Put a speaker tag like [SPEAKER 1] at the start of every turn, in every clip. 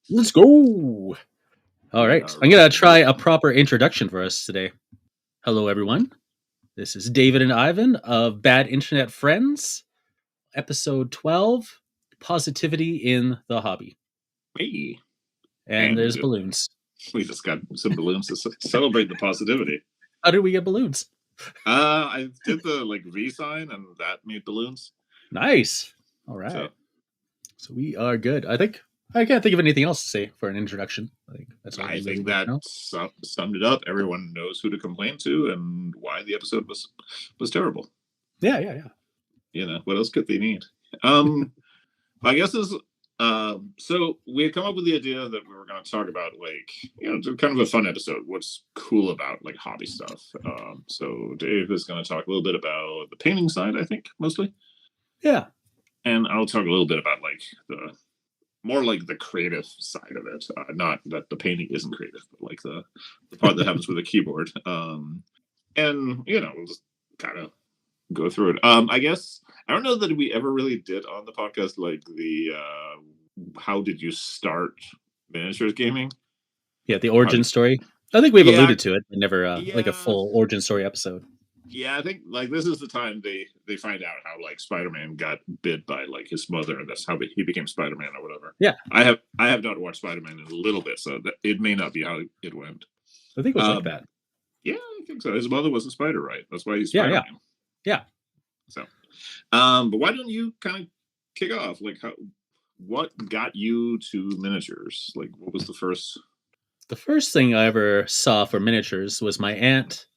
[SPEAKER 1] Let's go. All
[SPEAKER 2] We
[SPEAKER 1] right.
[SPEAKER 2] are
[SPEAKER 1] I'm going to try a
[SPEAKER 2] rolling.
[SPEAKER 1] proper introduction for us today. Hello, everyone. This is David and Ivan of Bad Internet Friends, episode 12 Positivity in the Hobby.
[SPEAKER 2] Hey,
[SPEAKER 1] And
[SPEAKER 2] and
[SPEAKER 1] there's balloons.
[SPEAKER 2] we just got some balloons to celebrate the positivity.
[SPEAKER 1] How did we get balloons?
[SPEAKER 2] I did the V sign, and that made balloons.
[SPEAKER 1] Nice. All right.
[SPEAKER 2] So
[SPEAKER 1] So we are good. I can't think of anything else to say for an introduction. I think that's all
[SPEAKER 2] I
[SPEAKER 1] you really
[SPEAKER 2] think
[SPEAKER 1] need to
[SPEAKER 2] that
[SPEAKER 1] know.
[SPEAKER 2] summed it up. Everyone knows who to complain to and why the episode was terrible.
[SPEAKER 1] Yeah.
[SPEAKER 2] What else could they need? I guess is so we had come up with the idea that we were going to talk about kind of a fun episode. What's cool about hobby stuff? So Dave is going to talk a little bit about the painting side, I think mostly,
[SPEAKER 1] Yeah.
[SPEAKER 2] and I'll talk a little bit about the more the creative side of it. Not that the painting isn't creative, but the part that happens with the keyboard. And we'll just kind of go through it. I guess I don't know that we ever really did on the podcast the how did you start miniatures gaming?
[SPEAKER 1] Yeah. The
[SPEAKER 2] How
[SPEAKER 1] origin
[SPEAKER 2] did
[SPEAKER 1] story. I think we've
[SPEAKER 2] yeah
[SPEAKER 1] alluded to it, but never like a
[SPEAKER 2] yeah
[SPEAKER 1] full origin story episode.
[SPEAKER 2] yeah I think this is the time they find out how Spider-Man got bit by his mother, and that's how he became Spider-Man or whatever.
[SPEAKER 1] Yeah.
[SPEAKER 2] I have not watched Spider-Man in a little bit, so that it may not be how it went.
[SPEAKER 1] I think it was like
[SPEAKER 2] Um,
[SPEAKER 1] that.
[SPEAKER 2] yeah, I think so. His mother was a spider, right? That's why he's
[SPEAKER 1] Yeah.
[SPEAKER 2] Spider-Man.
[SPEAKER 1] Yeah.
[SPEAKER 2] So, but why don't you kind of kick off? What got you to miniatures? What was the first?
[SPEAKER 1] The first thing I ever saw for miniatures was my aunt.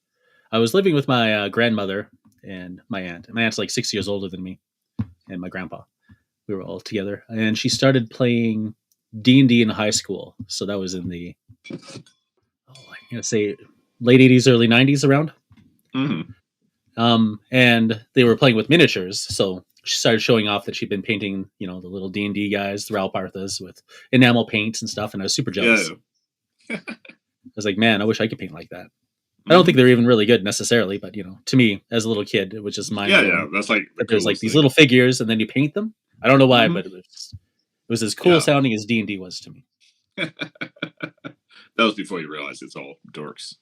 [SPEAKER 1] I was living with my grandmother and my aunt. My aunt's like 6 years older than me, and my grandpa. We were all together, and she started playing D&D in high school. So that was in the I'm gonna say late '80s, early '90s around.
[SPEAKER 2] Mm-hmm.
[SPEAKER 1] And they were playing with miniatures. So she started showing off that she'd been painting, the little D&D guys, the Ralparthas with enamel paints and stuff, and I was super jealous.
[SPEAKER 2] Yeah.
[SPEAKER 1] I was like, man, I wish I could paint like that. I don't think
[SPEAKER 2] Mm-hmm.
[SPEAKER 1] they're even really good necessarily, but to me as a little kid, it was just mind
[SPEAKER 2] Yeah.
[SPEAKER 1] blowing
[SPEAKER 2] That's the
[SPEAKER 1] that there's like
[SPEAKER 2] coolest
[SPEAKER 1] these
[SPEAKER 2] thing.
[SPEAKER 1] little figures and then you paint them. I don't know why,
[SPEAKER 2] Mm-hmm.
[SPEAKER 1] but it was as cool
[SPEAKER 2] Yeah.
[SPEAKER 1] sounding as D&D was to me.
[SPEAKER 2] That was before you realized it's all dorks.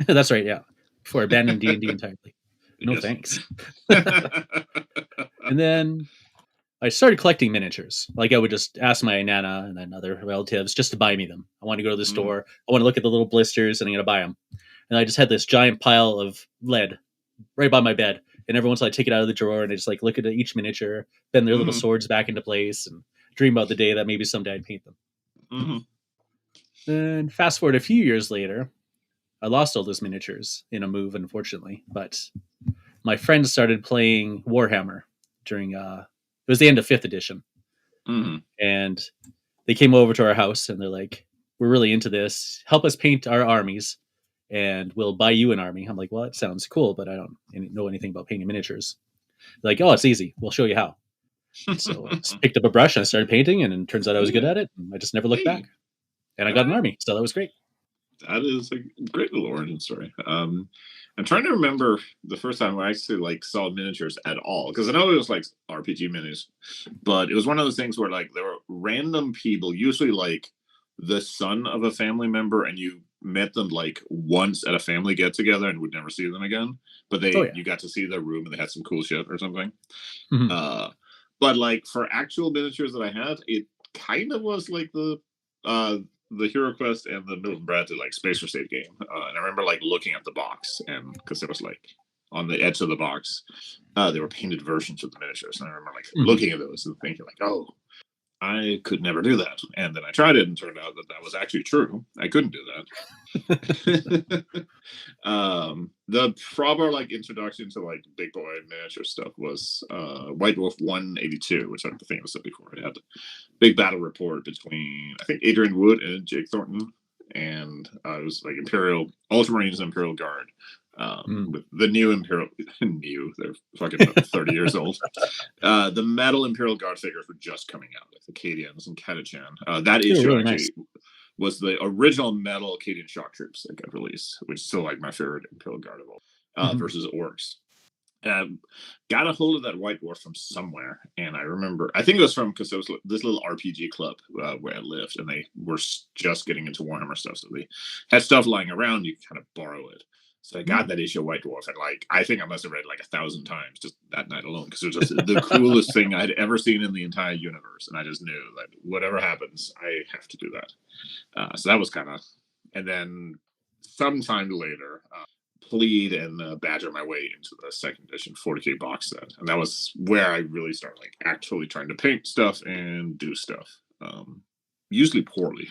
[SPEAKER 1] That's right, yeah. Before abandoning D&D entirely. No
[SPEAKER 2] Yes.
[SPEAKER 1] thanks. And then I started collecting miniatures. Like I would just ask my nana and then other relatives just to buy me them. I want to go to the
[SPEAKER 2] Mm-hmm.
[SPEAKER 1] store. I want to look at the little blisters and I'm going to buy them. And I just had this giant pile of lead right by my bed. And every once in a while I take it out of the drawer and I just look at each miniature, bend their little
[SPEAKER 2] Mm-hmm.
[SPEAKER 1] swords back into place, and dream about the day that maybe someday I'd paint them.
[SPEAKER 2] Mm-hmm.
[SPEAKER 1] Then fast forward a few years later, I lost all those miniatures in a move, unfortunately. But my friends started playing Warhammer during it was the end of 5th edition.
[SPEAKER 2] Mm-hmm.
[SPEAKER 1] And they came over to our house and they're like, we're really into this. Help us paint our armies and we'll buy you an army. I'm like, well, it sounds cool, but I don't know anything about painting miniatures. They're like, oh, it's easy. We'll show you how. So I just picked up a brush and I started painting, and it turns out I was good at it. And I just never looked back. And I got an army. So that was great.
[SPEAKER 2] That is a great little origin story. I'm trying to remember the first time I actually saw miniatures at all, because I know it was RPG minis, but it was one of those things where there were random people, usually the son of a family member, and you met them once at a family get together and would never see them again. But
[SPEAKER 1] Oh, yeah.
[SPEAKER 2] you got to see their room and they had some cool shit or something.
[SPEAKER 1] Mhm.
[SPEAKER 2] But for actual miniatures that I had, it kind of was the Hero Quest and the Milton Bradley Spacer State game. And I remember looking at the box, and because there was on the edge of the box, there were painted versions of the miniatures, and I remember looking at those and thinking oh, I could never do that. And then I tried it and turned out that was actually true. I couldn't do that. The proper introduction to big boy miniature stuff was White Wolf 182, which I think I said before. It had a big battle report between I think Adrian Wood and Jake Thornton, and it was Imperial Ultramarines Imperial Guard. With the new Imperial, they're fucking 30 years old. The metal Imperial Guard figures were just coming out, the Acadians and Catachan. That issue
[SPEAKER 1] really
[SPEAKER 2] actually
[SPEAKER 1] nice.
[SPEAKER 2] was the original metal Acadian shock troops that got released, which is still my favorite Imperial Guard of all, versus orcs. And I got a hold of that White Dwarf from somewhere, and I remember I think it was from because there was this little RPG club where I lived, and they were just getting into Warhammer stuff, so they had stuff lying around. You could kind of borrow it. So I got that issue of White Dwarf, and like I think I must have read it like 1,000 times just that night alone because it was just the coolest thing I'd ever seen in the entire universe, and I just knew that whatever happens, I have to do that. So that was kind of, and then sometime later, plead and badger my way into the second edition 40K box set, and that was where I really started like actually trying to paint stuff and do stuff. Usually poorly.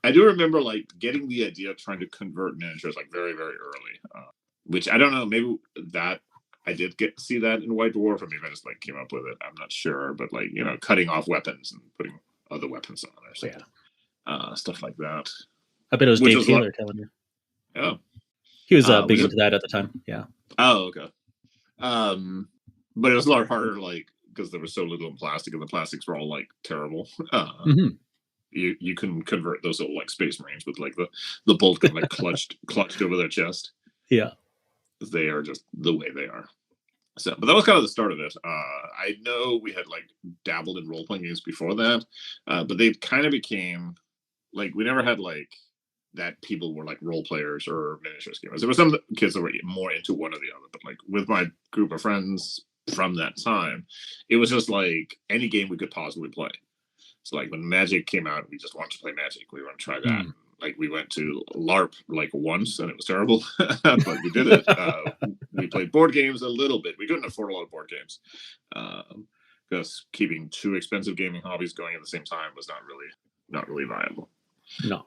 [SPEAKER 2] I do remember like getting the idea of trying to convert miniatures like very very early, which I don't know, maybe that I did get to see that in White Dwarf, or maybe I just like came up with it. I'm not sure, but like cutting off weapons and putting other weapons on or something. Stuff like that.
[SPEAKER 1] I bet it was Dave Taylor telling you.
[SPEAKER 2] Oh,
[SPEAKER 1] he was big into that at the time. Yeah.
[SPEAKER 2] Oh, okay. But it was a lot harder, like because there was so little in plastic, and the plastics were all like terrible. You can convert those old like Space Marines with like the bolt gun like clutched over their chest.
[SPEAKER 1] Yeah,
[SPEAKER 2] they are just the way they are. So, but that was kind of the start of it. I know we had like dabbled in role playing games before that, but they kind of became like we never had like that people were like role players or miniatures gamers. There were some kids that were more into one or the other, but like with my group of friends from that time, it was just like any game we could possibly play. So like when Magic came out, we just wanted to play Magic. We want to try that. Like we went to LARP like once, and it was terrible, but we did it. We played board games a little bit. We couldn't afford a lot of board games because keeping two expensive gaming hobbies going at the same time was not really viable.
[SPEAKER 1] No.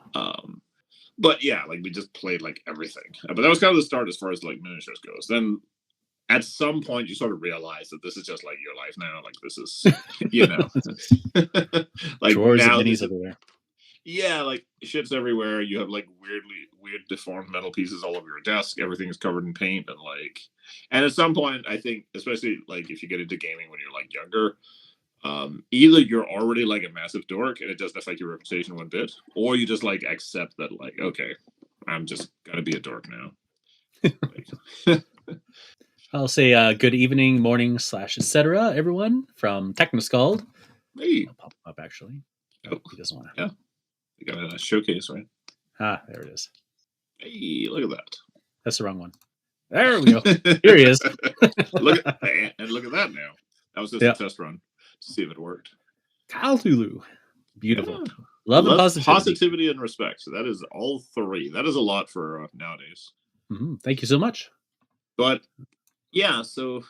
[SPEAKER 2] But yeah, like we just played like everything. But that was kind of the start as far as like miniatures goes. Then at some point you sort of realize that this is just like your life now. Like this is, like
[SPEAKER 1] drawers
[SPEAKER 2] now
[SPEAKER 1] and minis everywhere.
[SPEAKER 2] Yeah, like shit's everywhere. You have like weird deformed metal pieces all over your desk. Everything is covered in paint and at some point, I think, especially like if you get into gaming when you're like younger, either you're already like a massive dork and it doesn't affect your reputation one bit, or you just like accept that like, okay, I'm just gonna be a dork now.
[SPEAKER 1] I'll say good evening, morning, / etc. everyone from Technoscald.
[SPEAKER 2] Hey.
[SPEAKER 1] I'll pop him up actually.
[SPEAKER 2] Oh,
[SPEAKER 1] he doesn't want
[SPEAKER 2] to. Yeah. You got a showcase, right?
[SPEAKER 1] There it is.
[SPEAKER 2] Hey, look at that.
[SPEAKER 1] That's the wrong one. There we go. Here he is.
[SPEAKER 2] look at that now. That was just a test run to see if it worked.
[SPEAKER 1] Cthulhu. Beautiful.
[SPEAKER 2] Yeah.
[SPEAKER 1] Love and
[SPEAKER 2] positivity and respect. So that is all three. That is a lot for nowadays.
[SPEAKER 1] Thank you so much.
[SPEAKER 2] But yeah, so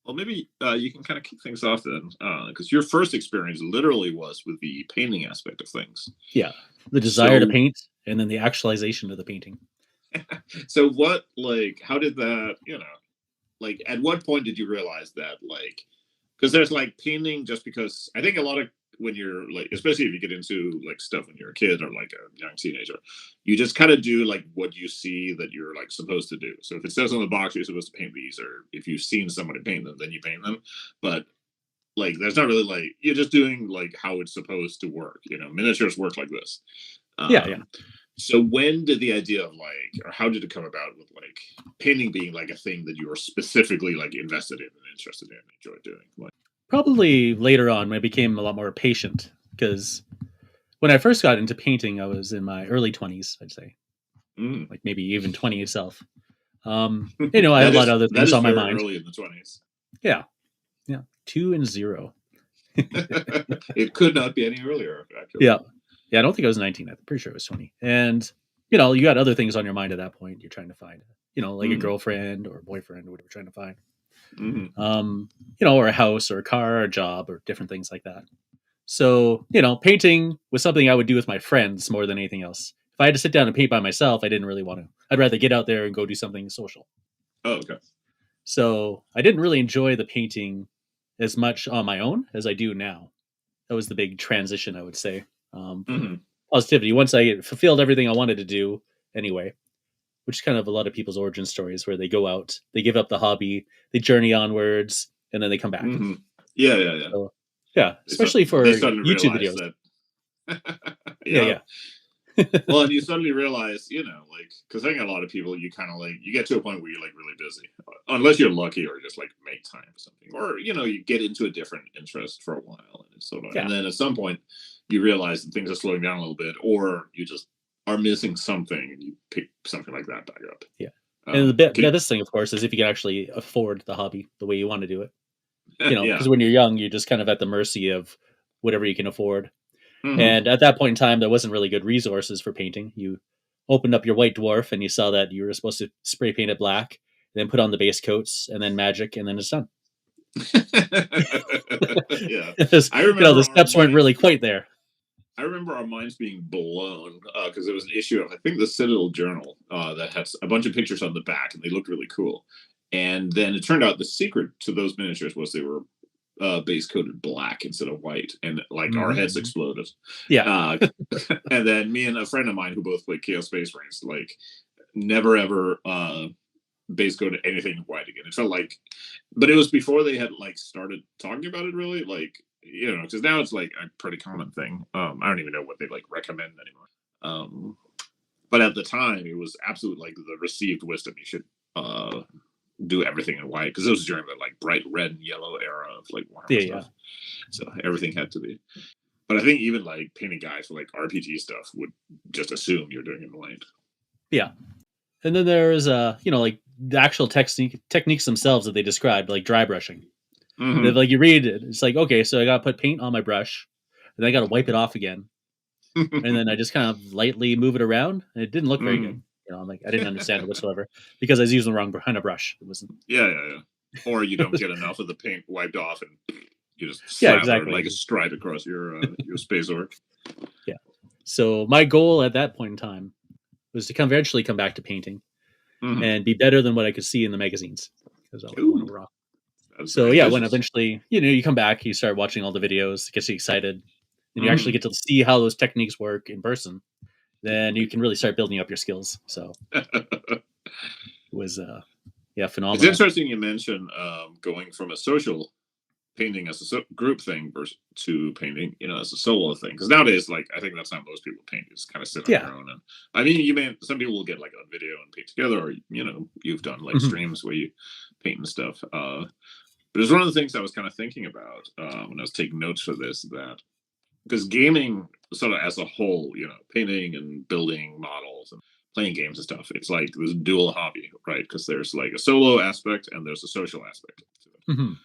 [SPEAKER 2] well, maybe you can kind of kick things off then, because your first experience literally was with the painting aspect of things.
[SPEAKER 1] Yeah, the desire to paint, and then the actualization of the painting.
[SPEAKER 2] So what, like, how did that, like, at what point did you realize that, like, because there's like painting just because I think a lot of when you're like, especially if you get into like stuff when you're a kid or like a young teenager, you just kind of do like what you see that you're like supposed to do. So if it says on the box you're supposed to paint these, or if you've seen somebody paint them, then you paint them. But like there's not really like you're just doing like how it's supposed to work. Miniatures work like this.
[SPEAKER 1] Yeah.
[SPEAKER 2] So when did the idea of like, or how did it come about with like painting being like a thing that you were specifically like invested in and interested in and enjoyed doing? Like,
[SPEAKER 1] probably later on when I became a lot more patient, because when I first got into painting, I was in my early 20s, I'd say. Like maybe even 20 itself. I had a lot of other things on my mind.
[SPEAKER 2] Early in the 20s.
[SPEAKER 1] Yeah. 2 and 0.
[SPEAKER 2] It could not be any earlier, actually.
[SPEAKER 1] Yeah, I don't think I was 19. I'm pretty sure it was 20. And, you got other things on your mind at that point. You're trying to find, like a girlfriend or a boyfriend or whatever you're trying to find. Or a house or a car or a job or different things like that. So, painting was something I would do with my friends more than anything else. If I had to sit down and paint by myself, I didn't really want to. I'd rather get out there and go do something social.
[SPEAKER 2] Oh, okay.
[SPEAKER 1] So I didn't really enjoy the painting as much on my own as I do now. That was the big transition, I would say. Positivity. Once I fulfilled everything I wanted to do anyway, which is kind of a lot of people's origin stories where they go out, they give up the hobby, they journey onwards, and then they come back.
[SPEAKER 2] Yeah.
[SPEAKER 1] So, yeah, especially for YouTube videos.
[SPEAKER 2] That... yeah. Well, and you suddenly realize, like, because I think a lot of people, you kind of like, you get to a point where you're like really busy, unless you're lucky or just like make time for something, or, you get into a different interest for a while. And it's sort of,
[SPEAKER 1] Yeah.
[SPEAKER 2] and then at some point you realize that things are slowing down a little bit, or you just are missing something and you pick something like that back up.
[SPEAKER 1] Yeah. And
[SPEAKER 2] Can
[SPEAKER 1] the best thing, of course, is if you can actually afford the hobby the way you want to do it.
[SPEAKER 2] yeah.
[SPEAKER 1] Because when you're young, you're just kind of at the mercy of whatever you can afford.
[SPEAKER 2] Hmm.
[SPEAKER 1] And at that point in time, there wasn't really good resources for painting. You opened up your white dwarf and you saw that you were supposed to spray paint it black, then put on the base coats, and then magic, and then it's done.
[SPEAKER 2] Yeah.
[SPEAKER 1] Because,
[SPEAKER 2] I remember
[SPEAKER 1] the
[SPEAKER 2] our
[SPEAKER 1] steps weren't really
[SPEAKER 2] minds
[SPEAKER 1] quite there.
[SPEAKER 2] I remember our minds being blown because it was an issue of I think the Citadel Journal that had a bunch of pictures on the back and they looked really cool. And then it turned out the secret to those miniatures was they were base coated black instead of white, and like our heads
[SPEAKER 1] Hmm.
[SPEAKER 2] exploded.
[SPEAKER 1] Yeah.
[SPEAKER 2] Uh, and then me and a friend of mine who both played Chaos Space Marines like never ever base coated anything white again. It felt like, but it was before they had like started talking about it really, like because now it's like a pretty common thing. I don't even know what they like recommend anymore. But at the time, it was absolutely like the received wisdom. You should do everything in white because it was during the like bright red and yellow era of like
[SPEAKER 1] Yeah.
[SPEAKER 2] Warhammer
[SPEAKER 1] Yeah.
[SPEAKER 2] stuff. So everything had to be. But I think even like painting guys for like RPG stuff would just assume you're doing it in white.
[SPEAKER 1] Yeah. And then there's like the actual techniques themselves that they described, like dry brushing. That
[SPEAKER 2] Mm-hmm.
[SPEAKER 1] like you read it, it's like, okay, so I gotta put paint on my brush, and then I gotta wipe it off again, and then I just kind of lightly move it around, and it didn't look very good.
[SPEAKER 2] Mm.
[SPEAKER 1] I'm like, I didn't understand it whatsoever because I was using the wrong kind of brush. It wasn't.
[SPEAKER 2] Yeah, yeah, yeah. Or you
[SPEAKER 1] It
[SPEAKER 2] don't
[SPEAKER 1] was,
[SPEAKER 2] get enough of the paint wiped off, and you just
[SPEAKER 1] yeah,
[SPEAKER 2] slather like a
[SPEAKER 1] exactly.
[SPEAKER 2] stripe across your space orc.
[SPEAKER 1] Yeah. So my goal at that point in time was to eventually come back to painting
[SPEAKER 2] Mm-hmm.
[SPEAKER 1] and be better than what I could see in the magazines because I want
[SPEAKER 2] Ooh,
[SPEAKER 1] to raw.
[SPEAKER 2] that's
[SPEAKER 1] So
[SPEAKER 2] very
[SPEAKER 1] yeah, when
[SPEAKER 2] ambitious.
[SPEAKER 1] eventually you come back, you start watching all the videos, it gets you excited, and you actually
[SPEAKER 2] Mm-hmm.
[SPEAKER 1] get to see how those techniques work in person. Then you can really start building up your skills. So it was yeah,
[SPEAKER 2] It's
[SPEAKER 1] phenomenal.
[SPEAKER 2] interesting you mention going from a social painting as a group thing versus to painting, as a solo thing. Because nowadays, like, I think that's not most people paint. You just kind of sit on
[SPEAKER 1] Yeah.
[SPEAKER 2] your own. And I mean, some people will get like on video and paint together, or you've done like
[SPEAKER 1] Mhm.
[SPEAKER 2] streams where you paint and stuff. But it's one of the things I was kind of thinking about when I was taking notes for this, that because gaming sort of as a whole, painting and building models and playing games and stuff, it's like this dual hobby, right? Because there's like a solo aspect and there's a social aspect to it.
[SPEAKER 1] Mhm.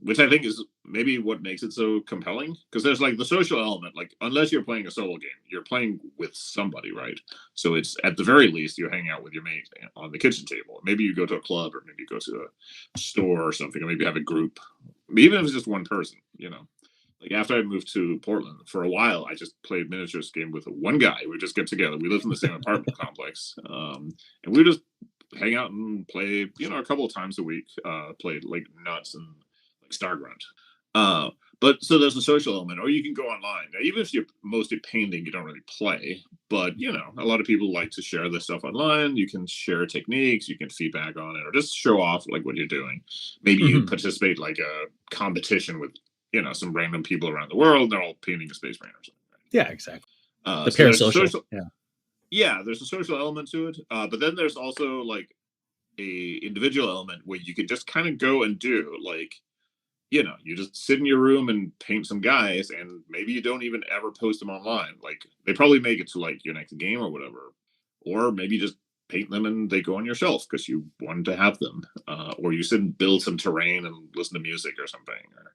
[SPEAKER 2] Which I think is maybe what makes it so compelling. Because there's like the social element, like unless you're playing a solo game, you're playing with somebody, right? So it's at the very least you're hanging out with your mate on the kitchen table. Maybe you go to a club, or maybe you go to a store or something, or maybe have a group. Even if it's just one person. Like after I moved to Portland for a while, I just played miniatures game with one guy. We just get together. We lived in the same apartment complex, and we just hang out and play. A couple of times a week. Played like nuts and like Stargrunt. Uh, but so there's a social element, or you can go online. Now, even if you're mostly painting, you don't really play. But a lot of people like to share this stuff online. You can share techniques, you can feedback on it, or just show off like what you're doing. Maybe you
[SPEAKER 1] Mhm.
[SPEAKER 2] participate like a competition with some random people around the world. They're all painting a space marine or something.
[SPEAKER 1] Yeah, exactly. The
[SPEAKER 2] So there's a
[SPEAKER 1] parasocial.
[SPEAKER 2] social,
[SPEAKER 1] Yeah.
[SPEAKER 2] yeah, there's a social element to it. But then there's also like a individual element where you can just kind of go and do like you just sit in your room and paint some guys, and maybe you don't even ever post them online. Like they probably make it to like your next game or whatever, or maybe you just paint them and they go on your shelf because you wanted to have them, or you sit and build some terrain and listen to music or something, or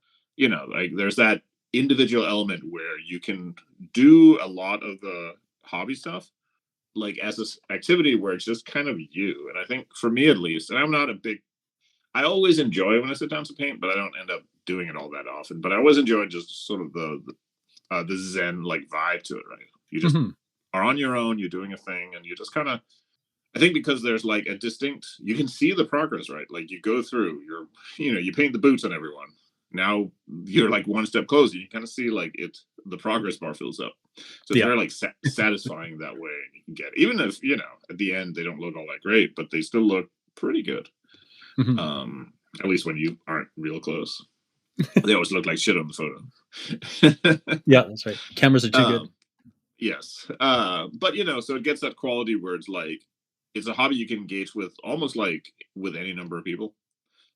[SPEAKER 2] like there's that individual element where you can do a lot of the hobby stuff like as this activity where it's just kind of you. And I think for me at least, and I'm not a big I always enjoy when I sit down to paint, but I don't end up doing it all that often. But I always enjoy just sort of the Zen like vibe to it, right? You just
[SPEAKER 1] Mhm.
[SPEAKER 2] are on your own, you're doing a thing, and you just kind of. I think because there's like a distinct, you can see the progress, right? Like you go through, you paint the boots on everyone. Now you're like one step closer. You kind of see like the progress bar fills up. So it's
[SPEAKER 1] Yeah.
[SPEAKER 2] very like satisfying that way. And you can get, even if at the end they don't look all that great, but they still look pretty good.
[SPEAKER 1] Mhm.
[SPEAKER 2] Um, at least when you aren't real close. They always look like shit on the photo.
[SPEAKER 1] Yeah, that's right. Cameras are too good.
[SPEAKER 2] um, Yes. But so it gets that quality where it's like it's a hobby you can engage with almost like with any number of people.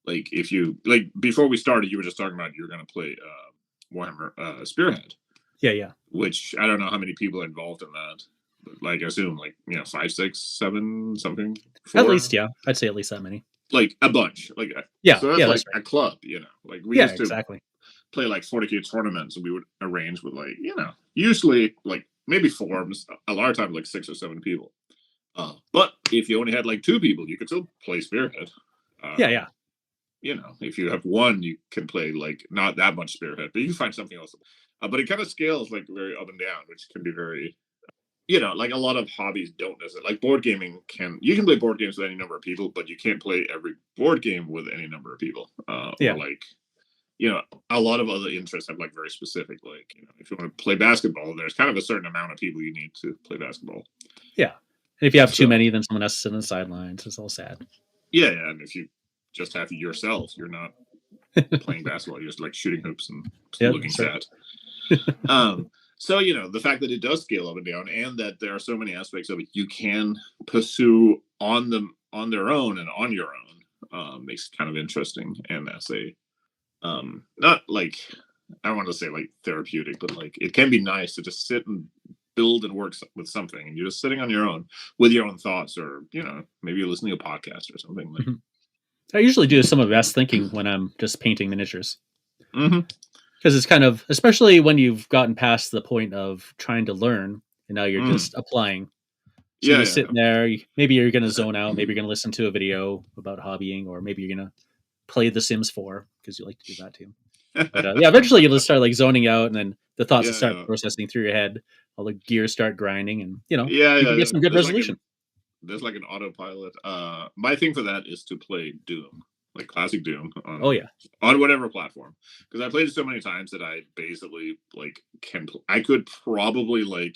[SPEAKER 2] Like if you like before we started, you were just talking about you're going to play Warhammer Spearhead,
[SPEAKER 1] Yeah, yeah.
[SPEAKER 2] which I don't know how many people are involved in that. But like I assume like five, six, seven, something,
[SPEAKER 1] At
[SPEAKER 2] four,
[SPEAKER 1] least, yeah. I'd say at least that many.
[SPEAKER 2] like a bunch.
[SPEAKER 1] Yeah,
[SPEAKER 2] So that's
[SPEAKER 1] yeah,
[SPEAKER 2] like
[SPEAKER 1] that's right.
[SPEAKER 2] a club. Like we
[SPEAKER 1] Yeah,
[SPEAKER 2] used to
[SPEAKER 1] exactly.
[SPEAKER 2] play like 40K tournaments, and we would arrange with like usually like maybe forums. A lot of times like 6 or 7 people. But if you only had like 2 people, you could still play Spearhead.
[SPEAKER 1] Yeah, yeah.
[SPEAKER 2] If you have one, you can play like not that much Spearhead, but you can find something else. But it kind of scales like very up and down, which can be very, like a lot of hobbies don't necessarily like board gaming you can play board games with any number of people, but you can't play every board game with any number of people. Or
[SPEAKER 1] Yeah.
[SPEAKER 2] like, a lot of other interests have like very specific, like, if you want to play basketball, there's kind of a certain amount of people you need to play basketball.
[SPEAKER 1] Yeah. And if you have too
[SPEAKER 2] So
[SPEAKER 1] many, then someone has to sit on the sidelines. It's all sad.
[SPEAKER 2] yeah, and if you just have yourself, you're not playing basketball. You're just like shooting hoops and
[SPEAKER 1] Yeah,
[SPEAKER 2] looking
[SPEAKER 1] that's right.
[SPEAKER 2] sad. So the fact that it does scale up and down, and that there are so many aspects of it you can pursue on their own and on your own, makes it kind of interesting. And as a not like I don't want to say like therapeutic, but like it can be nice to just sit and build and work with something, and you're just sitting on your own with your own thoughts, or maybe you're listening to a podcast or something like.
[SPEAKER 1] Mhm. I usually do some of the best thinking when I'm just painting miniatures.
[SPEAKER 2] Mm-hmm.
[SPEAKER 1] Because it's kind of, especially when you've gotten past the point of trying to learn and now you're
[SPEAKER 2] Mm.
[SPEAKER 1] just applying. So you're
[SPEAKER 2] Yeah,
[SPEAKER 1] just
[SPEAKER 2] yeah.
[SPEAKER 1] sitting there. Maybe you're going to zone out. Maybe you're going to listen to a video about hobbying, or maybe you're going to play The Sims 4 because you like to do that too. But yeah, eventually you'll just start like zoning out, and then the thoughts will
[SPEAKER 2] Yeah,
[SPEAKER 1] start
[SPEAKER 2] yeah.
[SPEAKER 1] processing through your head. All the gears start grinding, and
[SPEAKER 2] Yeah,
[SPEAKER 1] you can get
[SPEAKER 2] yeah.
[SPEAKER 1] some good resolution.
[SPEAKER 2] There's like an autopilot. My thing for that is to play Doom, like classic Doom
[SPEAKER 1] Oh yeah.
[SPEAKER 2] on whatever platform, because I played it so many times that I basically like I could probably like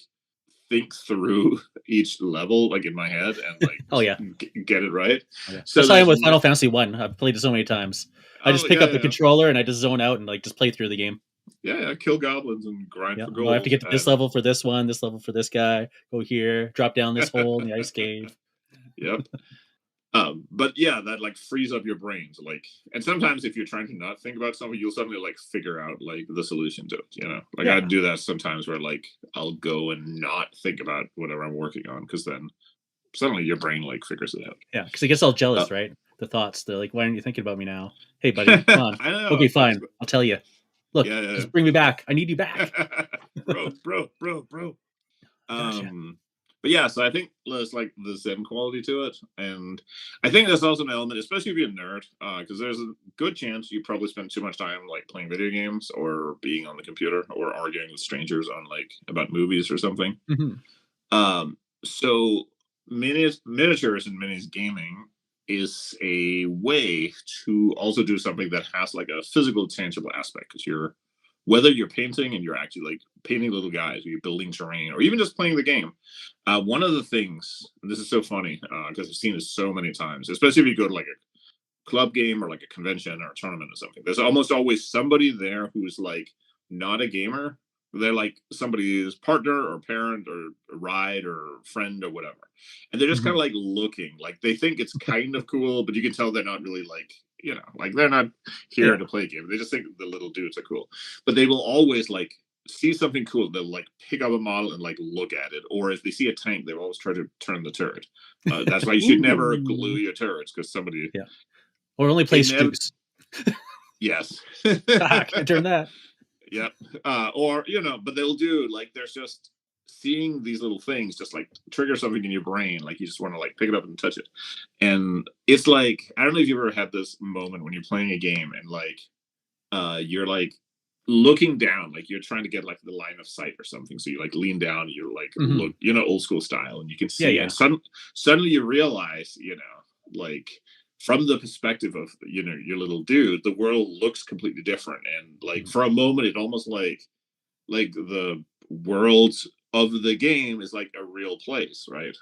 [SPEAKER 2] think through each level like in my head and like
[SPEAKER 1] Oh yeah.
[SPEAKER 2] get it right.
[SPEAKER 1] Oh yeah.
[SPEAKER 2] So
[SPEAKER 1] That's how I am
[SPEAKER 2] there's
[SPEAKER 1] with Final Fantasy 1. I've played it so many times. I
[SPEAKER 2] oh
[SPEAKER 1] just pick
[SPEAKER 2] yeah,
[SPEAKER 1] up the
[SPEAKER 2] yeah,
[SPEAKER 1] controller and I just zone out and like just play through the game.
[SPEAKER 2] yeah, kill goblins and grind
[SPEAKER 1] Yeah.
[SPEAKER 2] for
[SPEAKER 1] Oh, I have to
[SPEAKER 2] gold
[SPEAKER 1] get to this
[SPEAKER 2] and
[SPEAKER 1] level for this one, this level for this guy. Go here, drop down this hole in the ice cave.
[SPEAKER 2] yep. But yeah, that like frees up your brains. Like, and sometimes if you're trying to not think about something, you'll suddenly like figure out like the solution to it. Like I
[SPEAKER 1] Yeah.
[SPEAKER 2] do that sometimes where like I'll go and not think about whatever I'm working on, because then suddenly your brain like figures it out.
[SPEAKER 1] Yeah. Because it gets all jealous,
[SPEAKER 2] Uh,
[SPEAKER 1] right? The thoughts. They're like, why aren't you thinking about me now? Hey, buddy, come on.
[SPEAKER 2] I know.
[SPEAKER 1] Okay,
[SPEAKER 2] It's like,
[SPEAKER 1] fine. I'll tell you. Look,
[SPEAKER 2] yeah,
[SPEAKER 1] just bring me back. I need you back.
[SPEAKER 2] bro.
[SPEAKER 1] Gotcha.
[SPEAKER 2] But yeah, so I think there's like the Zen quality to it, and I think there's also an element, especially if you're a nerd, because there's a good chance you probably spend too much time like playing video games or being on the computer or arguing with strangers on like about movies or something.
[SPEAKER 1] Hmm.
[SPEAKER 2] So miniatures and minis gaming is a way to also do something that has like a physical, tangible aspect, because whether you're painting and you're actually like painting little guys, or you're building terrain, or even just playing the game. One of the things, and this is so funny because I've seen this so many times, especially if you go to like a club game or like a convention or a tournament or something. There's almost always somebody there who's like not a gamer. They're like somebody's partner or parent or a ride or friend or whatever. And they're just kind
[SPEAKER 1] Hmm.
[SPEAKER 2] of like looking like they think it's kind of cool, but you can tell they're not really like, like they're not here
[SPEAKER 1] Yeah.
[SPEAKER 2] to play a game. They just think the little dudes are cool. But they will always like see something cool. They'll like pick up a model and like look at it. Or if they see a tank, they'll always try to turn the turret. That's why you should never glue
[SPEAKER 1] Ooh.
[SPEAKER 2] your turrets, because somebody
[SPEAKER 1] Yeah. Or only
[SPEAKER 2] they
[SPEAKER 1] play
[SPEAKER 2] never.
[SPEAKER 1] Deuce.
[SPEAKER 2] Yes.
[SPEAKER 1] Can't turn that.
[SPEAKER 2] Yep. Or but they'll do like there's just seeing these little things just like trigger something in your brain, like you just want to like pick it up and touch it. And it's like I don't know if you've ever had this moment when you're playing a game and like you're like looking down, like you're trying to get like the line of sight or something. So you like lean down, you like
[SPEAKER 1] Hmm.
[SPEAKER 2] look, old school style, and you can
[SPEAKER 1] Yeah,
[SPEAKER 2] see,
[SPEAKER 1] yeah.
[SPEAKER 2] and suddenly you realize, like from the perspective of your little dude, the world looks completely different. And like
[SPEAKER 1] Mhm.
[SPEAKER 2] for a moment, it almost like the world of the game is like a real place, right?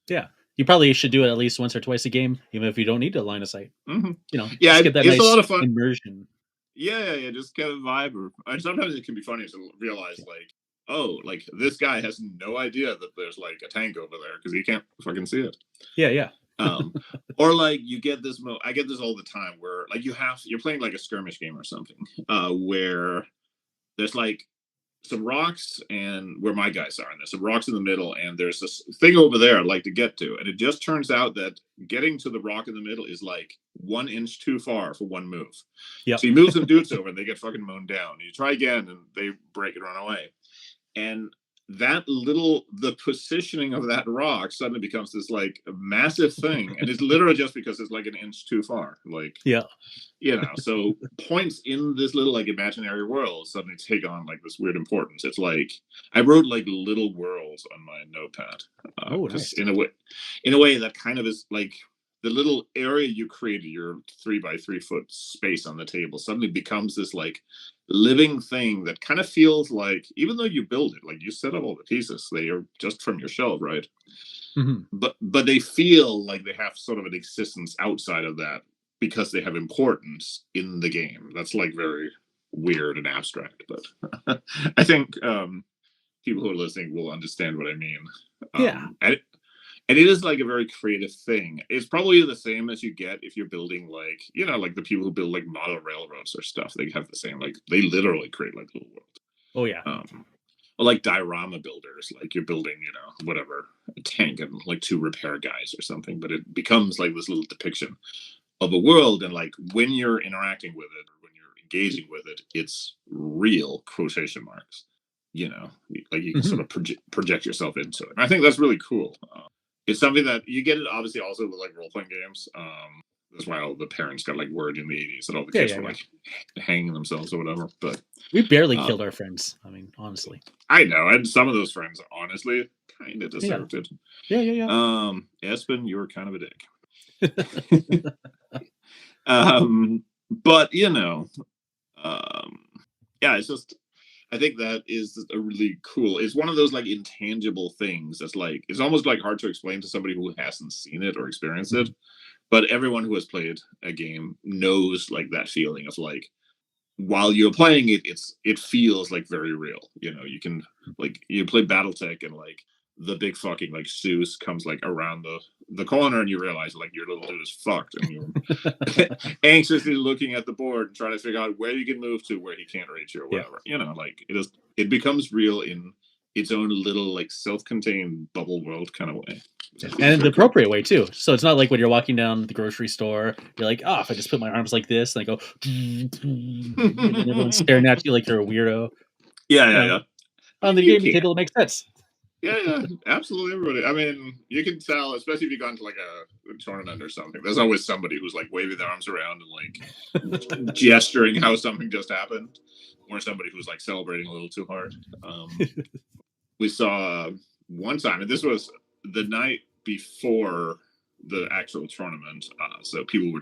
[SPEAKER 1] Yeah. You probably should do it at least once or twice a game, even if you don't need to line of sight.
[SPEAKER 2] Hmm.
[SPEAKER 1] Just
[SPEAKER 2] Yeah,
[SPEAKER 1] get that
[SPEAKER 2] it's a
[SPEAKER 1] nice
[SPEAKER 2] lot of fun.
[SPEAKER 1] immersion.
[SPEAKER 2] Yeah, just kind of vibe. And sometimes it can be funny to realize like, oh, like this guy has no idea that there's like a tank over there because he can't fucking see it.
[SPEAKER 1] Yeah, yeah.
[SPEAKER 2] Um, or like you get this I get this all the time where like you're playing like a skirmish game or something, where there's like some rocks and where my guys are, and there's some rocks in the middle, and there's this thing over there I'd like to get to, and it just turns out that getting to the rock in the middle is like 1 inch too far for one move.
[SPEAKER 1] Yep.
[SPEAKER 2] So you move some dudes over and they get fucking mown down. You try again and they break and run away. And the positioning of that rock suddenly becomes this like massive thing, and it's literally just because it's like 1 inch too far. Like,
[SPEAKER 1] Yeah.
[SPEAKER 2] so points in this little like imaginary world suddenly take on like this weird importance. It's like I wrote like little worlds on my notepad,
[SPEAKER 1] Oh,
[SPEAKER 2] because
[SPEAKER 1] nice.
[SPEAKER 2] in a way that kind of is like the little area you created, your 3 by 3 foot space on the table, suddenly becomes this like living thing that kind of feels like, even though you build it, like you set up all the pieces, they are just from your shell, right?
[SPEAKER 1] Hmm.
[SPEAKER 2] But they feel like they have sort of an existence outside of that because they have importance in the game. That's like very weird and abstract, but I think people who are listening will understand what I mean.
[SPEAKER 1] Yeah.
[SPEAKER 2] And it is like a very creative thing. It's probably the same as you get if you're building like, like the people who build like model railroads or stuff. They have the same, like they literally create like little world.
[SPEAKER 1] Oh, yeah.
[SPEAKER 2] Or like diorama builders, like you're building, whatever, a tank and like 2 repair guys or something, but it becomes like this little depiction of a world. And like when you're interacting with it or when you're engaging with it, it's real quotation marks, like you can
[SPEAKER 1] Hmm.
[SPEAKER 2] sort of project yourself into it. And I think that's really cool. It's something that you get it obviously also with like role playing games. That's why all the parents got like word in the 80s that all the
[SPEAKER 1] Yeah,
[SPEAKER 2] kids
[SPEAKER 1] yeah,
[SPEAKER 2] were
[SPEAKER 1] yeah.
[SPEAKER 2] like hanging themselves or whatever. But
[SPEAKER 1] We barely
[SPEAKER 2] uh,
[SPEAKER 1] killed our friends. I mean, honestly.
[SPEAKER 2] I know, and some of those friends honestly kind of
[SPEAKER 1] Yeah.
[SPEAKER 2] deserved it.
[SPEAKER 1] Yeah, yeah,
[SPEAKER 2] Espen, you were kind of a
[SPEAKER 1] yeah.
[SPEAKER 2] dick. But yeah, it's just I think that is a really cool. It's one of those like intangible things that's like it's almost like hard to explain to somebody who hasn't seen it or experienced it.
[SPEAKER 1] Mhm.
[SPEAKER 2] But everyone who has played a game knows like that feeling of like while you're playing it, it feels like very real. You can like you play BattleTech and like the big fucking like Zeus comes like around the corner and you realize like your little dude is fucked and you're anxiously looking at the board and trying to figure out where you can move to where he can't reach you or
[SPEAKER 1] Yeah.
[SPEAKER 2] whatever. Like it becomes real in its own little like self-contained bubble world kind of way.
[SPEAKER 1] Yeah.
[SPEAKER 2] It's
[SPEAKER 1] And the
[SPEAKER 2] very cool.
[SPEAKER 1] appropriate way too. So it's not like when you're walking down the grocery store, you're like, oh, if I just put my arms like this and I go, and then everyone's staring at you like you're a weirdo.
[SPEAKER 2] Yeah,
[SPEAKER 1] You
[SPEAKER 2] yeah,
[SPEAKER 1] know,
[SPEAKER 2] yeah. I
[SPEAKER 1] on
[SPEAKER 2] mean,
[SPEAKER 1] the
[SPEAKER 2] you
[SPEAKER 1] gaming
[SPEAKER 2] can.
[SPEAKER 1] table, it makes sense.
[SPEAKER 2] Yeah, absolutely everybody. I mean, you can tell, especially if you go into like a tournament or something. There's always somebody who's like waving their arms around and like gesturing how something just happened, or somebody who's like celebrating a little too hard. We saw one time, and this was the night before the actual tournament. So people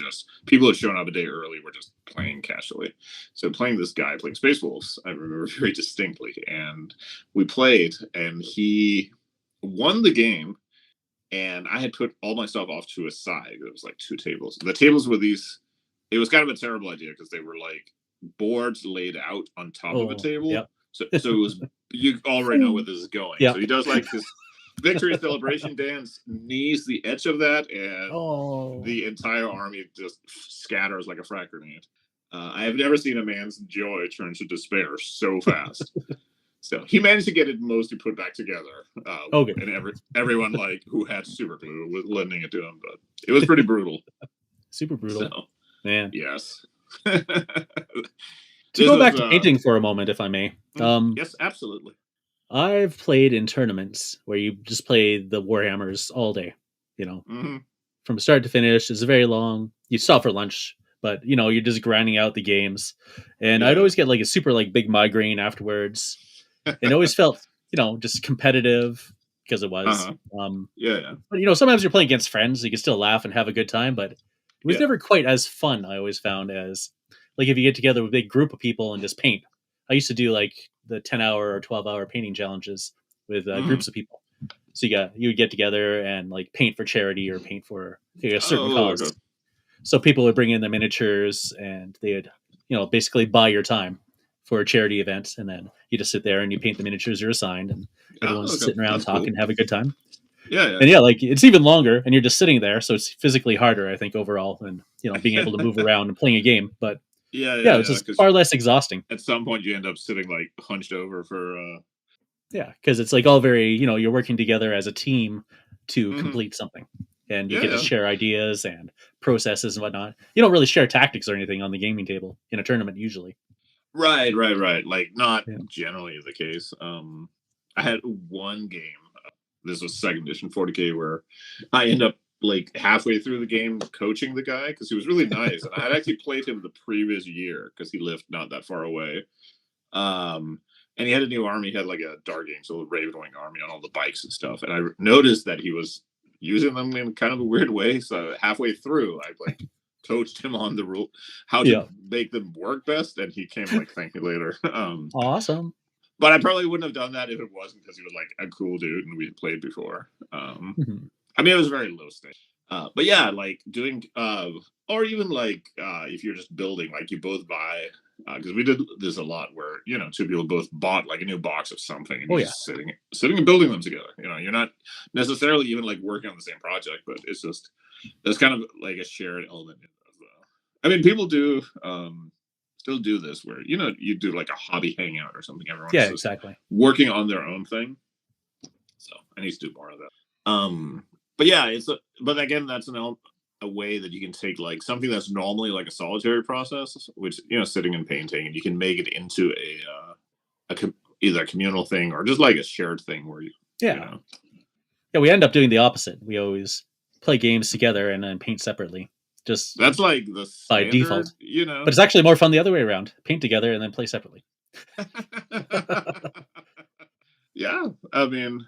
[SPEAKER 2] had shown up a day early. Were just playing casually. So playing this guy playing Space Wolves, I remember very distinctly. And we played, and he won the game. And I had put all my stuff off to a side. It was like 2 tables. The tables were these. It was kind of a terrible idea because they were like boards laid out on top of a
[SPEAKER 1] Oh,
[SPEAKER 2] table.
[SPEAKER 1] yep.
[SPEAKER 2] So it was you already know where this is going. So
[SPEAKER 1] Yep.
[SPEAKER 2] he does like this victory celebration dance, knees the edge of that, and
[SPEAKER 1] Oh.
[SPEAKER 2] the entire army just scatters like a frag grenade. I have never seen a man's joy turn to despair so fast. So he managed to get it mostly put back together,
[SPEAKER 1] Okay.
[SPEAKER 2] and everyone like who had super glue was lending it to him, but it was pretty brutal.
[SPEAKER 1] Super
[SPEAKER 2] So
[SPEAKER 1] brutal. Man.
[SPEAKER 2] yes,
[SPEAKER 1] To
[SPEAKER 2] this
[SPEAKER 1] go
[SPEAKER 2] was
[SPEAKER 1] back to painting for a moment, if I may.
[SPEAKER 2] yes, absolutely.
[SPEAKER 1] I've played in tournaments where you just play the Warhammers all day, you know,
[SPEAKER 2] Mm-hmm.
[SPEAKER 1] from start to finish. It's very long. You stop for lunch, but you're just grinding out the games. And I'd
[SPEAKER 2] Yeah,
[SPEAKER 1] always get like a super like big migraine afterwards. And it always felt, just competitive because it
[SPEAKER 2] uh
[SPEAKER 1] was.
[SPEAKER 2] huh. Yeah, yeah,
[SPEAKER 1] But sometimes you're playing against friends, you can still laugh and have a good time, but it was
[SPEAKER 2] yeah.
[SPEAKER 1] never quite as fun, I always found, as like if you get together with a big group of people and just paint. I used to do like the 10-hour or 12-hour painting challenges with
[SPEAKER 2] Mm-hmm.
[SPEAKER 1] groups of people. So you would get together and like paint for charity or paint for a certain
[SPEAKER 2] Oh, okay.
[SPEAKER 1] cause. So people would bring in the miniatures and they would, basically buy your time for charity events, and then you just sit there and you paint the miniatures you're assigned, and
[SPEAKER 2] Oh,
[SPEAKER 1] everyone's
[SPEAKER 2] okay.
[SPEAKER 1] sitting around
[SPEAKER 2] That's cool.
[SPEAKER 1] talking, have a good time.
[SPEAKER 2] Yeah,
[SPEAKER 1] And yeah, like it's even longer, and you're just sitting there, so it's physically harder, I think, overall, than being able to move around and playing a game. But yeah, it's just
[SPEAKER 2] Because
[SPEAKER 1] far less exhausting.
[SPEAKER 2] at some point you end up sitting like hunched over for.
[SPEAKER 1] Yeah, because it's like all very you're working together as a team to
[SPEAKER 2] Mhm.
[SPEAKER 1] complete something, and you
[SPEAKER 2] Yeah,
[SPEAKER 1] get to
[SPEAKER 2] yeah.
[SPEAKER 1] share ideas and processes and whatnot. You don't really share tactics or anything on the gaming table in a tournament usually.
[SPEAKER 2] Right. Like not
[SPEAKER 1] Yeah.
[SPEAKER 2] generally the case. I had one game. This was second edition 40K where I end up like halfway through the game coaching the guy because he was really nice, and I had actually played him the previous year because he lived not that far away. Um, and he had a new army. He had like a Dark Angel, Ravenwing army on all the bikes and stuff. And I noticed that he was using them in kind of a weird way. So halfway through, I like coached him on the rule how to
[SPEAKER 1] Yeah.
[SPEAKER 2] make them work best, and he came like thank me later.
[SPEAKER 1] Awesome.
[SPEAKER 2] But I probably wouldn't have done that if it wasn't because he was like a cool dude and we had played before.
[SPEAKER 1] Mhm.
[SPEAKER 2] I mean, it was very low stakes. But yeah, like doing, or even like if you're just building, like you both buy, because we did this a lot where two people both bought like a new box of something and
[SPEAKER 1] Oh
[SPEAKER 2] you're
[SPEAKER 1] yeah.
[SPEAKER 2] just sitting and building them together. You're not necessarily even like working on the same project, but it's just there's kind of like a shared element. I mean, people do still do this where you do like a hobby hangout or something.
[SPEAKER 1] Yeah,
[SPEAKER 2] Everyone's just
[SPEAKER 1] exactly.
[SPEAKER 2] working on their own thing. So I need to do more of that. But yeah, but again, that's a way that you can take like something that's normally like a solitary process, which sitting and painting, and you can make it into either a communal thing or just like a shared thing where you
[SPEAKER 1] Yeah.
[SPEAKER 2] know.
[SPEAKER 1] Yeah, we end up doing the opposite. We always play games together and then paint separately, just
[SPEAKER 2] That's like the
[SPEAKER 1] by
[SPEAKER 2] standard,
[SPEAKER 1] default. But it's actually more fun the other way around. Paint together and then play separately.
[SPEAKER 2] Yeah, I mean,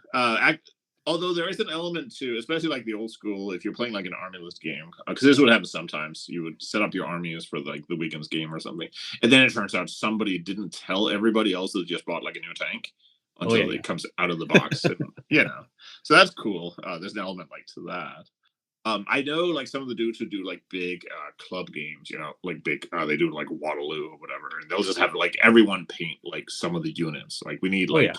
[SPEAKER 2] although there is an element to, especially like the old school, if you're playing like an army list game, because this would happen sometimes. You would set up your armies for like the weekend's game or something, and then it turns out somebody didn't tell everybody else that just bought like a new tank
[SPEAKER 1] Oh yeah,
[SPEAKER 2] until
[SPEAKER 1] yeah.
[SPEAKER 2] it comes out of the box, and so that's cool. There's an element like to that. I know like some of the dudes who do like big club games, like big, they do like Waterloo or whatever, and they'll just have like everyone paint like some of the units. Like we need
[SPEAKER 1] Oh yeah.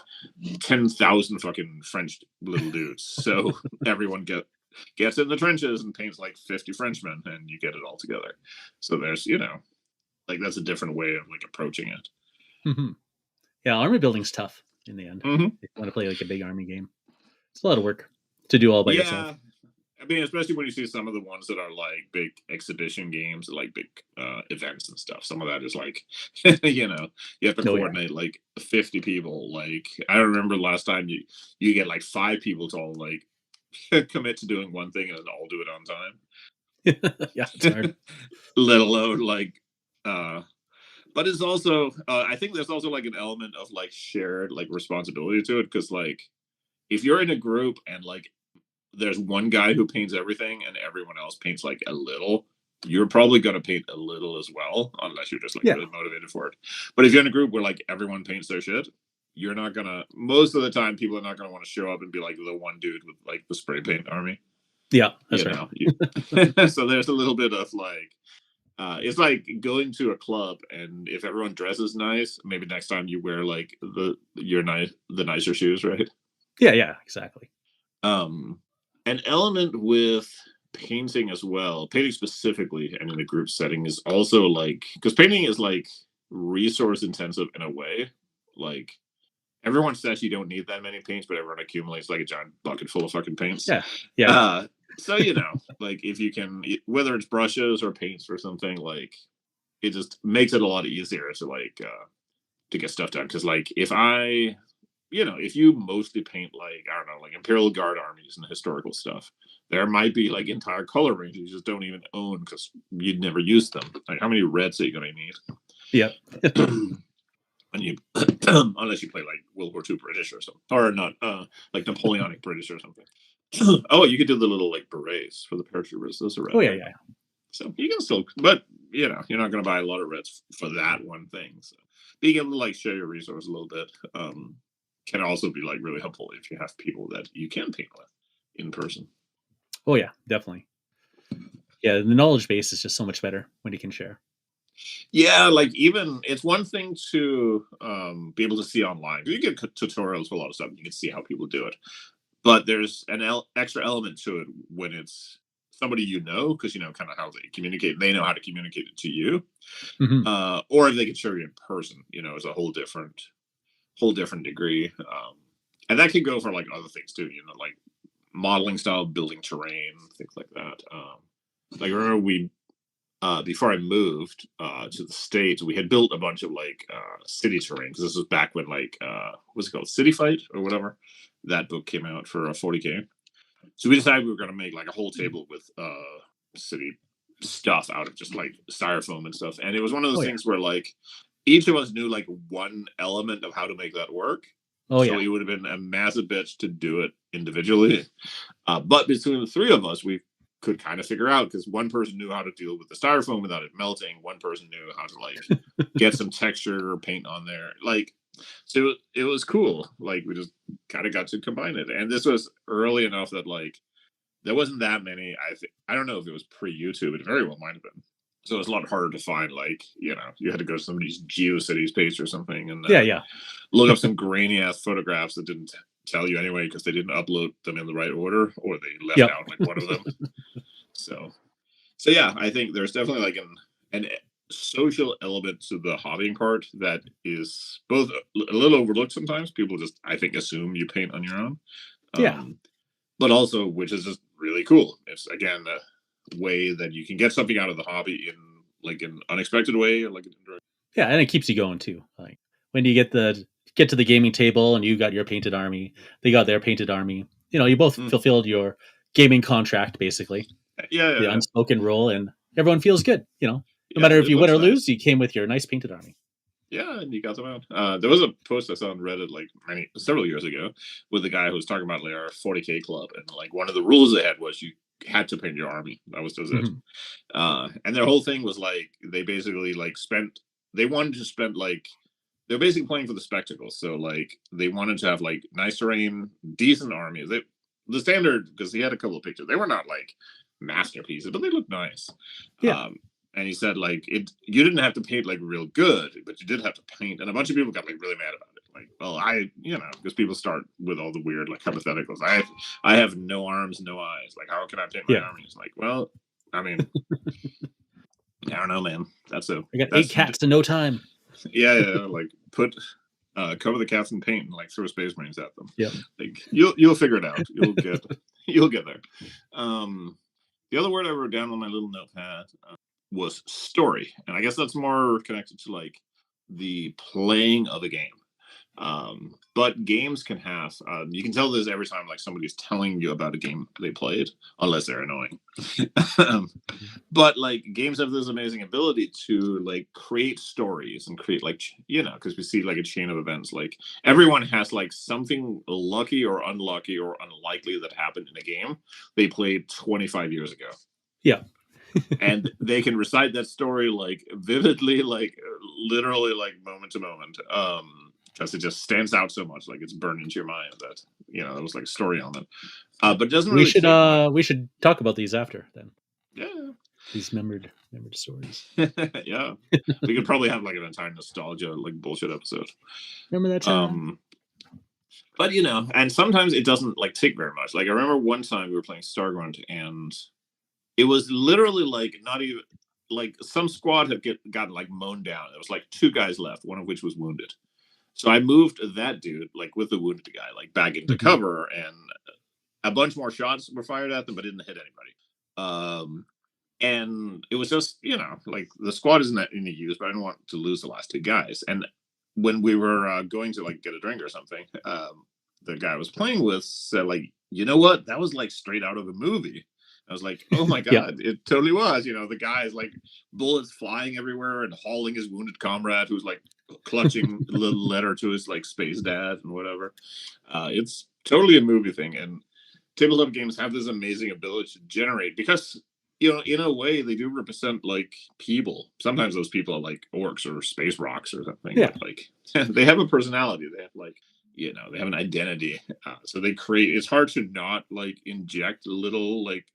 [SPEAKER 2] like 10,000 fucking French little dudes, so everyone gets in the trenches and paints like 50 Frenchmen, and you get it all together. So there's like that's a different way of like approaching it.
[SPEAKER 1] Hmm. Yeah, army building's tough in the end.
[SPEAKER 2] Mm-hmm.
[SPEAKER 1] If you want to play like a big army game, it's a lot of work to do all by yourself.
[SPEAKER 2] Yeah, I mean, especially when you see some of the ones that are like big exhibition games, like big events and stuff. Some of that is like, you have to
[SPEAKER 1] Oh yeah.
[SPEAKER 2] coordinate like 50 people. Like I remember last time you get like 5 people to all like commit to doing one thing and then all do it on
[SPEAKER 1] Yeah, it's hard.
[SPEAKER 2] time. Let alone like, but it's also I think there's also like an element of like shared like responsibility to it because like if you're in a group and like there's one guy who paints everything and everyone else paints like a little, you're probably going to paint a little as well, unless you're just like
[SPEAKER 1] Yeah.
[SPEAKER 2] really motivated for it. But if you're in a group where like everyone paints their shit, you're not gonna, most of the time, people are not gonna want to show up and be like the one dude with like the spray paint army.
[SPEAKER 1] Yeah, that's right.
[SPEAKER 2] So there's a little bit of like, it's like going to a club, and if everyone dresses nice, maybe next time you wear like the nicer shoes, right?
[SPEAKER 1] Yeah, exactly.
[SPEAKER 2] An element with painting as well, painting specifically and in a group setting is also like because painting is like resource intensive in a way. Like everyone says you don't need that many paints, but everyone accumulates like a giant bucket full of fucking paints.
[SPEAKER 1] Yeah.
[SPEAKER 2] So like if you can, whether it's brushes or paints or something, like it just makes it a lot easier to get stuff done. Because like if you mostly paint like I don't know, like Imperial Guard armies and historical stuff, there might be like entire color ranges you just don't even own because you'd never use them. Like how many reds are you gonna need?
[SPEAKER 1] Yep.
[SPEAKER 2] And you unless you play like World War II British or something, or not like Napoleonic British or something. Oh, you could do the little like berets for the paratroopers. Those are red,
[SPEAKER 1] Oh
[SPEAKER 2] right?
[SPEAKER 1] yeah.
[SPEAKER 2] So you can still, but you're not going to buy a lot of reds for that one thing. So being able to like share your resource a little bit can also be like really helpful if you have people that you can paint with in person.
[SPEAKER 1] Oh yeah, definitely. Yeah, the knowledge base is just so much better when you can share.
[SPEAKER 2] Yeah, like even it's one thing to be able to see online. You get tutorials for a lot of stuff. You can see how people do it, but there's an extra element to it when it's somebody you know, because you know kind of how they communicate. They know how to communicate it to you,
[SPEAKER 1] Hmm.
[SPEAKER 2] or if they can show you in person. It's a whole different degree, and that can go for like other things too. Like modeling style, building terrain, things like that. Like I remember we before I moved to the States, we had built a bunch of like city terrain because this was back when like what's it called, City Fight or whatever. That book came out for 40K. So we decided we were going to make like a whole table with city stuff out of just like styrofoam and stuff. And it was one of
[SPEAKER 1] Oh
[SPEAKER 2] those
[SPEAKER 1] yeah.
[SPEAKER 2] things where like each of us knew like one element of how to make that work.
[SPEAKER 1] Oh
[SPEAKER 2] So
[SPEAKER 1] yeah.
[SPEAKER 2] it would have been a massive bitch to do it individually. But between the three of us, we could kind of figure out because one person knew how to deal with the styrofoam without it melting. One person knew how to like get some texture or paint on there. Like, so it was cool. Like we just kind of got to combine it, and this was early enough that like there wasn't that many. I don't know if it was pre YouTube. It very well might have been. So it was a lot harder to find. Like you had to go to somebody's GeoCities page or something and
[SPEAKER 1] Yeah, yeah.
[SPEAKER 2] look up some grainy ass photographs that didn't tell you anyway because they didn't upload them in the right order or they left
[SPEAKER 1] Yep.
[SPEAKER 2] out like one of them. So yeah, I think there's definitely like an social element to the hobbying part that is both a little overlooked sometimes. People just I think assume you paint on your own,
[SPEAKER 1] Yeah.
[SPEAKER 2] um, but also which is just really cool. It's again a way that you can get something out of the hobby in like an unexpected way, or like an indirect.
[SPEAKER 1] Yeah, and it keeps you going too. Like when you get to the gaming table and you got your painted army, they got their painted army. You both
[SPEAKER 2] Mm.
[SPEAKER 1] fulfilled your gaming contract basically,
[SPEAKER 2] Yeah, yeah,
[SPEAKER 1] the
[SPEAKER 2] yeah.
[SPEAKER 1] unspoken rule, and everyone feels good. No
[SPEAKER 2] Yeah,
[SPEAKER 1] matter if
[SPEAKER 2] it
[SPEAKER 1] you win
[SPEAKER 2] looks
[SPEAKER 1] or
[SPEAKER 2] nice.
[SPEAKER 1] lose, you came with your nice painted army.
[SPEAKER 2] Yeah, and you got them out. There was a post I saw on Reddit like several years ago with a guy who was talking about like our 40K club, and like one of the rules they had was you had to paint your army. That was just it.
[SPEAKER 1] Hmm.
[SPEAKER 2] And their whole thing was like they basically like they wanted to spend like they're basically playing for the spectacle. So like they wanted to have like nice terrain, decent armies. The standard because he had a couple of pictures. They were not like masterpieces, but they looked nice.
[SPEAKER 1] Yeah,
[SPEAKER 2] Um, and he said like you didn't have to paint like real good, but you did have to paint. And a bunch of people got like really mad about it. Like, well, because people start with all the weird like hypotheticals. I have no arms, no eyes. Like, how can I paint my
[SPEAKER 1] yeah.
[SPEAKER 2] armies? Like, well, I mean, I don't know, man.
[SPEAKER 1] I got eight
[SPEAKER 2] That's
[SPEAKER 1] cats in no time.
[SPEAKER 2] yeah. Like put cover the cats in paint and like throw space marines at them.
[SPEAKER 1] Yep.
[SPEAKER 2] Like you'll figure it out. You'll get there. Um, the other word I wrote down on my little notepad was story, and I guess that's more connected to like the playing of a game. But games can have you can tell this every time like somebody's telling you about a game they played, unless they're annoying. um, but like games have this amazing ability to like create stories and create like because we see like a chain of events. Like everyone has like something lucky or unlucky or unlikely that happened in a game they played 25 years ago,
[SPEAKER 1] Yeah.
[SPEAKER 2] and they can recite that story like vividly, like literally like moment to moment, because it just stands out so much, like it's burned into your mind that it was like a story element, but it doesn't
[SPEAKER 1] We
[SPEAKER 2] really
[SPEAKER 1] should
[SPEAKER 2] take much.
[SPEAKER 1] we should talk about these after then.
[SPEAKER 2] Yeah.
[SPEAKER 1] These remembered stories.
[SPEAKER 2] Yeah, we could probably have like an entire nostalgia like bullshit episode.
[SPEAKER 1] Remember that time?
[SPEAKER 2] um but and sometimes it doesn't like take very much. Like I remember one time we were playing Stargrunt and it was literally like not even like some squad had gotten like mown down. It was like two guys left, one of which was wounded. So I moved that dude like with the wounded guy like back into
[SPEAKER 1] Hmm.
[SPEAKER 2] cover, and a bunch more shots were fired at them, but didn't hit anybody. And it was just like the squad isn't that any use, but I didn't want to lose the last two guys. And when we were going to like get a drink or something, the guy I was playing with said like, you know what, that was like straight out of a movie. I was like, oh my
[SPEAKER 1] Yeah.
[SPEAKER 2] god, it totally was. The guy is like bullets flying everywhere and hauling his wounded comrade who's like clutching a little letter to his like space dad and whatever. It's totally a movie thing, and tabletop games have this amazing ability to generate because in a way they do represent like people. Sometimes those people are like orcs or space rocks or something,
[SPEAKER 1] Yeah.
[SPEAKER 2] but like they have a personality. They have like they have an identity. So they create. It's hard to not like inject little like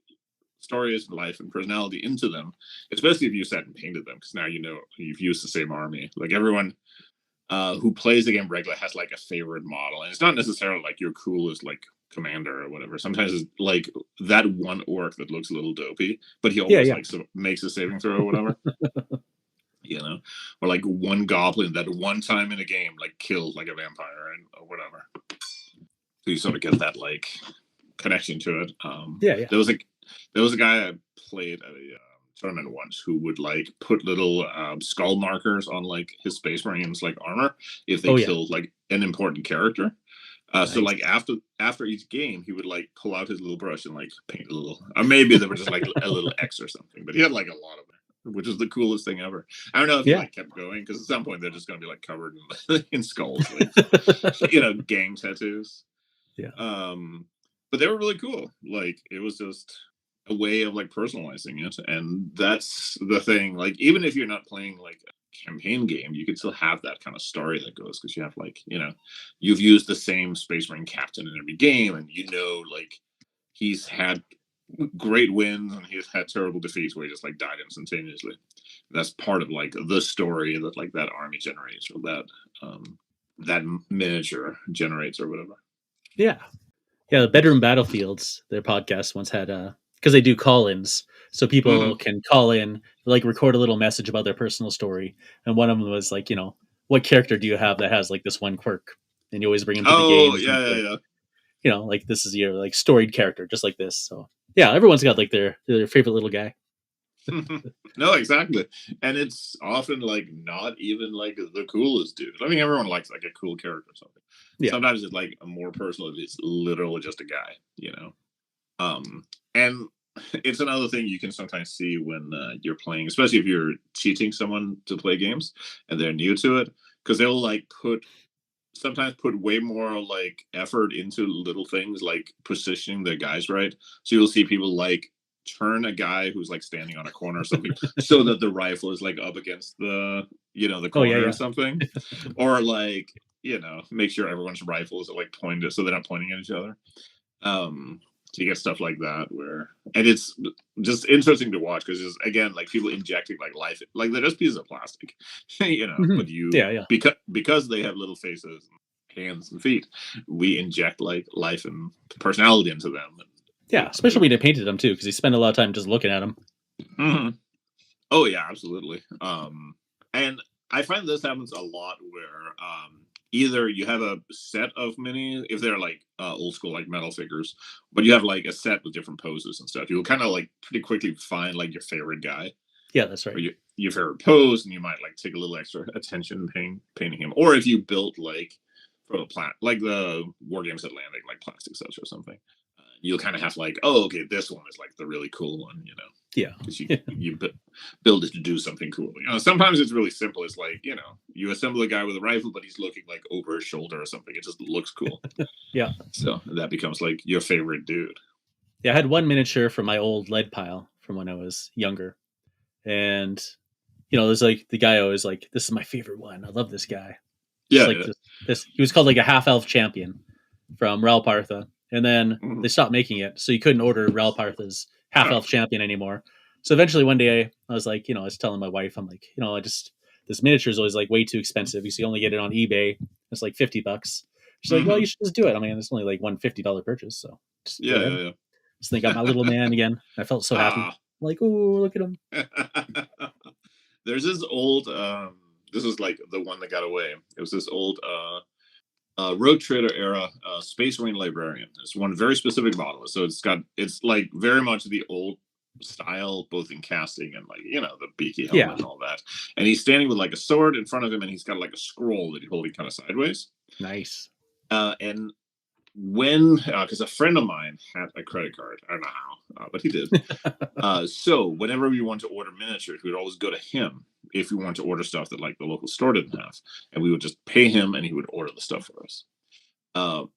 [SPEAKER 2] stories and life and personality into them, especially if you sat and painted them, because now you know you've used the same army. Like everyone who plays the game regularly has like a favorite model, and it's not necessarily like your coolest like commander or whatever. Sometimes it's like that one orc that looks a little dopey, but he
[SPEAKER 1] Yeah,
[SPEAKER 2] always
[SPEAKER 1] yeah.
[SPEAKER 2] like makes a saving throw or whatever. You know, or like one goblin that one time in a game like killed like a vampire and or whatever. So you sort of get that like connection to it.
[SPEAKER 1] Yeah, yeah.
[SPEAKER 2] There was a guy I played at a tournament once who would like put little skull markers on like his space marines like armor if they
[SPEAKER 1] Oh yeah.
[SPEAKER 2] killed like an important character. So
[SPEAKER 1] Nice.
[SPEAKER 2] like after each game, he would like pull out his little brush and like paint a little, or maybe they were just like a little X or something. But he had like a lot of it, which is the coolest thing ever. I don't know if he
[SPEAKER 1] Yeah.
[SPEAKER 2] like kept going because at some point they're just gonna be like covered in skulls, like gang tattoos.
[SPEAKER 1] Yeah.
[SPEAKER 2] But they were really cool. Like it was just a way of like personalizing it, and that's the thing. Like even if you're not playing like a campaign game, you can still have that kind of story that goes because you have like you've used the same Space Marine captain in every game, and like he's had great wins and he's had terrible defeats where he just like died instantaneously. That's part of like the story that like that army generates or that miniature generates or whatever.
[SPEAKER 1] Yeah. Yeah, the Bedroom Battlefields, their podcast once had because they do call-ins, so people
[SPEAKER 2] Mm-hmm.
[SPEAKER 1] can call in, like record a little message about their personal story, and one of them was like, what character do you have that has like this one quirk, and you always bring him to the
[SPEAKER 2] Oh
[SPEAKER 1] games, and
[SPEAKER 2] yeah,
[SPEAKER 1] like,
[SPEAKER 2] yeah,
[SPEAKER 1] like this is your like storied character, just like this. So yeah, everyone's got like their favorite little guy.
[SPEAKER 2] yeah. No, exactly. And it's often like not even like the coolest dude. I mean, everyone likes like a cool character or something.
[SPEAKER 1] Yeah,
[SPEAKER 2] Sometimes it's like a more personal. It's literally just a guy. And it's another thing you can sometimes see when you're playing, especially if you're teaching someone to play games and they're new to it, because they'll like sometimes put way more like effort into little things like positioning their guys right. So you'll see people like turn a guy who's like standing on a corner or something so that the rifle is like up against the
[SPEAKER 1] oh yeah,
[SPEAKER 2] corner or
[SPEAKER 1] yeah,
[SPEAKER 2] something, or like make sure everyone's rifles are like pointed so they're not pointing at each other. So you get stuff like that and it's just interesting to watch because just again like people injecting like life, like they're just pieces of plastic,
[SPEAKER 1] hmm
[SPEAKER 2] but you
[SPEAKER 1] yeah, yeah,
[SPEAKER 2] because they have little faces, hands and feet, we inject like life and personality into them.
[SPEAKER 1] yeah. Especially when they painted them too, because you spend a lot of time just looking at them.
[SPEAKER 2] Mhm. Oh yeah, absolutely. And I find this happens a lot where either you have a set of mini, if they're like old school like metal figures, but you have like a set with different poses and stuff. You'll kind of like pretty quickly find like your favorite guy
[SPEAKER 1] Yeah, that's
[SPEAKER 2] or
[SPEAKER 1] right.
[SPEAKER 2] your favorite pose, and you might like take a little extra attention painting him. Or if you built like for the like the War Games Atlantic, like plastic sets or something, you'll kind of have like, oh, okay, this one is like the really cool one.
[SPEAKER 1] Yeah,
[SPEAKER 2] Because you build it to do something cool. Sometimes it's really simple. It's like you assemble a guy with a rifle, but he's looking like over his shoulder or something. It just looks cool.
[SPEAKER 1] yeah,
[SPEAKER 2] So that becomes like your favorite dude.
[SPEAKER 1] yeah. I had one miniature from my old lead pile from when I was younger, and there's like the guy always like, this is my favorite one. I love this guy. Just
[SPEAKER 2] Yeah,
[SPEAKER 1] like
[SPEAKER 2] yeah.
[SPEAKER 1] this. He was called like a half elf champion from Ralpartha, and then
[SPEAKER 2] Mhm.
[SPEAKER 1] they stopped making it, so you couldn't order Ralpartha's half
[SPEAKER 2] Oh.
[SPEAKER 1] elf champion anymore. So eventually one day I was like, I was telling my wife, I'm like, I just this miniature is always like way too expensive because you only get it on eBay. It's like $50. She's like, well, you
[SPEAKER 2] Hmm.
[SPEAKER 1] should just do it. I mean, it's only like $150 purchase, so just go
[SPEAKER 2] Yeah,
[SPEAKER 1] ahead.
[SPEAKER 2] yeah,
[SPEAKER 1] So they got my little man again. I felt so happy.
[SPEAKER 2] yeah.
[SPEAKER 1] I'm like, oh, look at him.
[SPEAKER 2] There's this old. This was like the one that got away. It was this old Road Trader era Space Marine Librarian. It's one very specific model. So it's like very much the old style, both in casting and like the beaky
[SPEAKER 1] Yeah,
[SPEAKER 2] helmet and all that. And he's standing with like a sword in front of him, and he's got like a scroll that he's holding kind of sideways.
[SPEAKER 1] nice.
[SPEAKER 2] And when because a friend of mine had a credit card, I don't know how, but he did. So whenever we want to order miniatures, we would always go to him if we want to order stuff that like the local store didn't have, and we would just pay him, and he would order the stuff for us.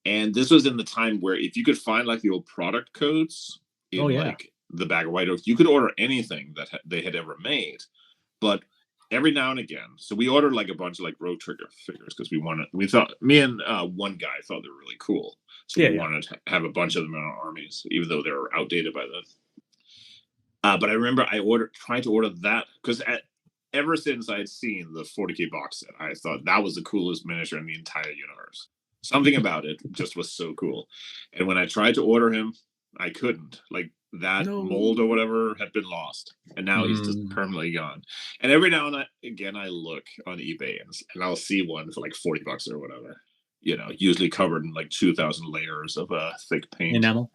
[SPEAKER 2] And this was in the time where if you could find like the old product codes
[SPEAKER 1] Oh
[SPEAKER 2] in
[SPEAKER 1] yeah,
[SPEAKER 2] like the bag of white oak, you could order anything that they had ever made. But every now and again, so we ordered like a bunch of like road trigger figures because we thought me and one guy thought they were really cool, so
[SPEAKER 1] yeah,
[SPEAKER 2] we
[SPEAKER 1] yeah.
[SPEAKER 2] wanted to have a bunch of them in our armies, even though they were outdated by then. But I remember tried to order that because ever since I had seen the 40K box set, I thought that was the coolest miniature in the entire universe. Something about it just was so cool. And when I tried to order him, I couldn't. Like that
[SPEAKER 1] No.
[SPEAKER 2] mold or whatever had been lost, and now he's just
[SPEAKER 1] Mm.
[SPEAKER 2] permanently gone. And every now and again, I look on eBay and I'll see one for like $40 or whatever. Usually covered in like 2,000 layers of thick paint.
[SPEAKER 1] Enamel.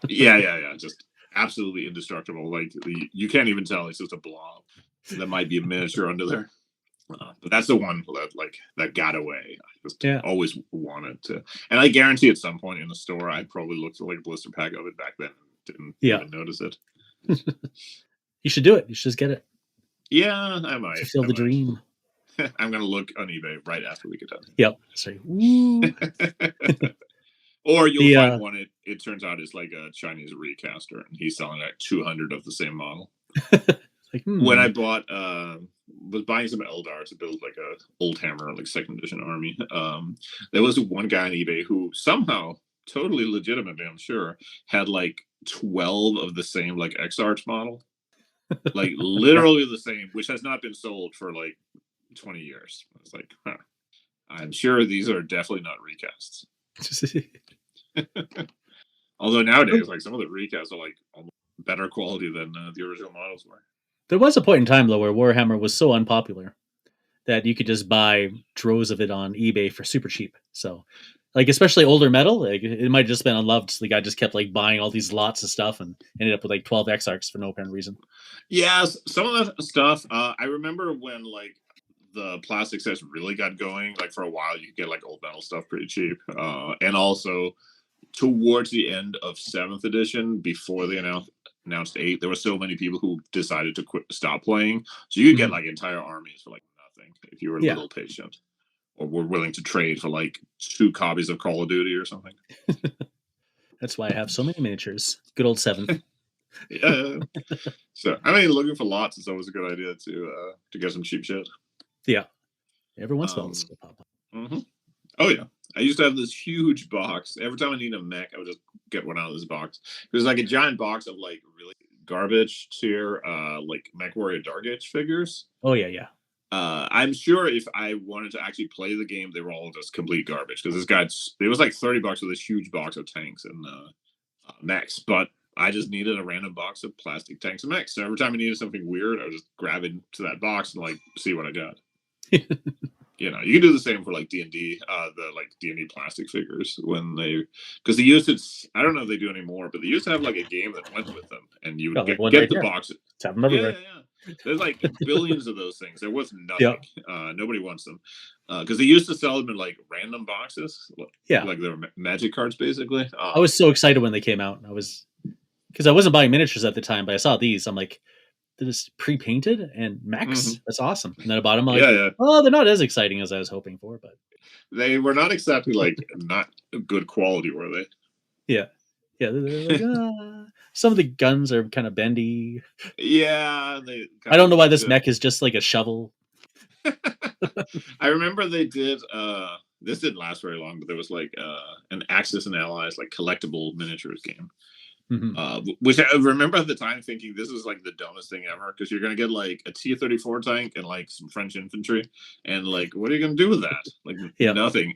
[SPEAKER 2] Yeah. Just absolutely indestructible. Like you can't even tell it's just a blob. That might be a miniature under there. But that's the one that got away. I just
[SPEAKER 1] Yeah.
[SPEAKER 2] always wanted to, and I guarantee at some point in the store, I probably looked at like a blister pack of it back then and didn't even notice it.
[SPEAKER 1] You should do it. You should just get it.
[SPEAKER 2] Yeah, I might.
[SPEAKER 1] Fulfill the dream.
[SPEAKER 2] I'm gonna look on eBay right after we get done.
[SPEAKER 1] Yep. Sorry. Woo.
[SPEAKER 2] Or you'll find one. It turns out it's like a Chinese recaster, and he's selling like 200 of the same model. When I was buying some Eldar to build like a old hammer, like second edition army, there was one guy on eBay who somehow, totally legitimately, I'm sure, had like 12 of the same like X-Arch model, like literally the same, which has not been sold for like 20 years. I was like, huh. I'm sure these are definitely not recasts. Although nowadays, like some of the recasts are like almost better quality than the original models were.
[SPEAKER 1] There was a point in time though where Warhammer was so unpopular that you could just buy droves of it on eBay for super cheap. So, like especially older metal, like it might have just been unloved. So the guy just kept like buying all these lots of stuff and ended up with like 12 X-Arcs for no apparent reason.
[SPEAKER 2] Yeah, some of that stuff. I remember when like the plastic sets really got going. Like for a while, you could get like old metal stuff pretty cheap, and also towards the end of 7th edition, before they announced 8, there were so many people who decided to stop playing. So you could get like entire armies for like nothing if you were a little patient, or were willing to trade for like 2 copies of Call of Duty or something.
[SPEAKER 1] That's why I have so many miniatures. Good old 7th.
[SPEAKER 2] Yeah. So I mean, looking for lots is always a good idea to get some cheap shit.
[SPEAKER 1] Yeah. Every once in a while, this will pop up.
[SPEAKER 2] Mm-hmm. Oh yeah. I used to have this huge box. Every time I need a mech, I would just get one out of this box. It was like a giant box of like really garbage tier, like MechWarrior Dark Age figures.
[SPEAKER 1] Oh yeah.
[SPEAKER 2] I'm sure if I wanted to actually play the game, they were all just complete garbage because it was like $30 for this huge box of tanks and mechs. But I just needed a random box of plastic tanks and mechs. So every time I needed something weird, I would just grab into that box and like see what I got. You can do the same for like D&D, the like D&D plastic figures because they used to. I don't know if they do anymore, but they used to have like a game that went with them, and you would get the box.
[SPEAKER 1] Have them everywhere.
[SPEAKER 2] Yeah. There's like billions of those things. They're worth nothing. Nobody wants them because they used to sell them in like random boxes. Like they were magic cards, basically.
[SPEAKER 1] I was so excited when they came out. Because I wasn't buying miniatures at the time, but I saw these. I'm like, this pre-painted and mechs. That's awesome. And then I bought them. I'm like, oh, they're not as exciting as I was hoping for, but
[SPEAKER 2] they were not exactly like not good quality, were they?
[SPEAKER 1] Yeah. They're like, some of the guns are kind of bendy.
[SPEAKER 2] Yeah,
[SPEAKER 1] I don't know why this mech is just like a shovel.
[SPEAKER 2] I remember they did. This didn't last very long, but there was like an Axis and Allies like collectible miniatures game. Which I remember at the time thinking this is like the dumbest thing ever because you're gonna get like a T-34 tank and like some French infantry, and like what are you gonna do with that? Like nothing.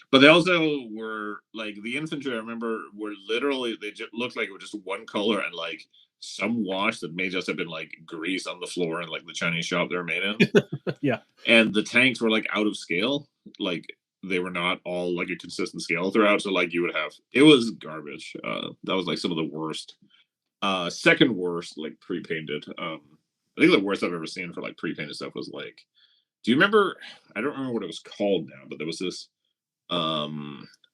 [SPEAKER 2] But they also were like the infantry. I remember were literally they just looked like it was just one color and like some wash that may just have been like grease on the floor in like the Chinese shop they were made in. And the tanks were like out of scale, like. They were not all like a consistent scale throughout, so like you would have it was garbage. That was like some of the worst. Second worst, like pre-painted. I think the worst I've ever seen for like pre-painted stuff was like, do you remember? I don't remember what it was called now, but there was this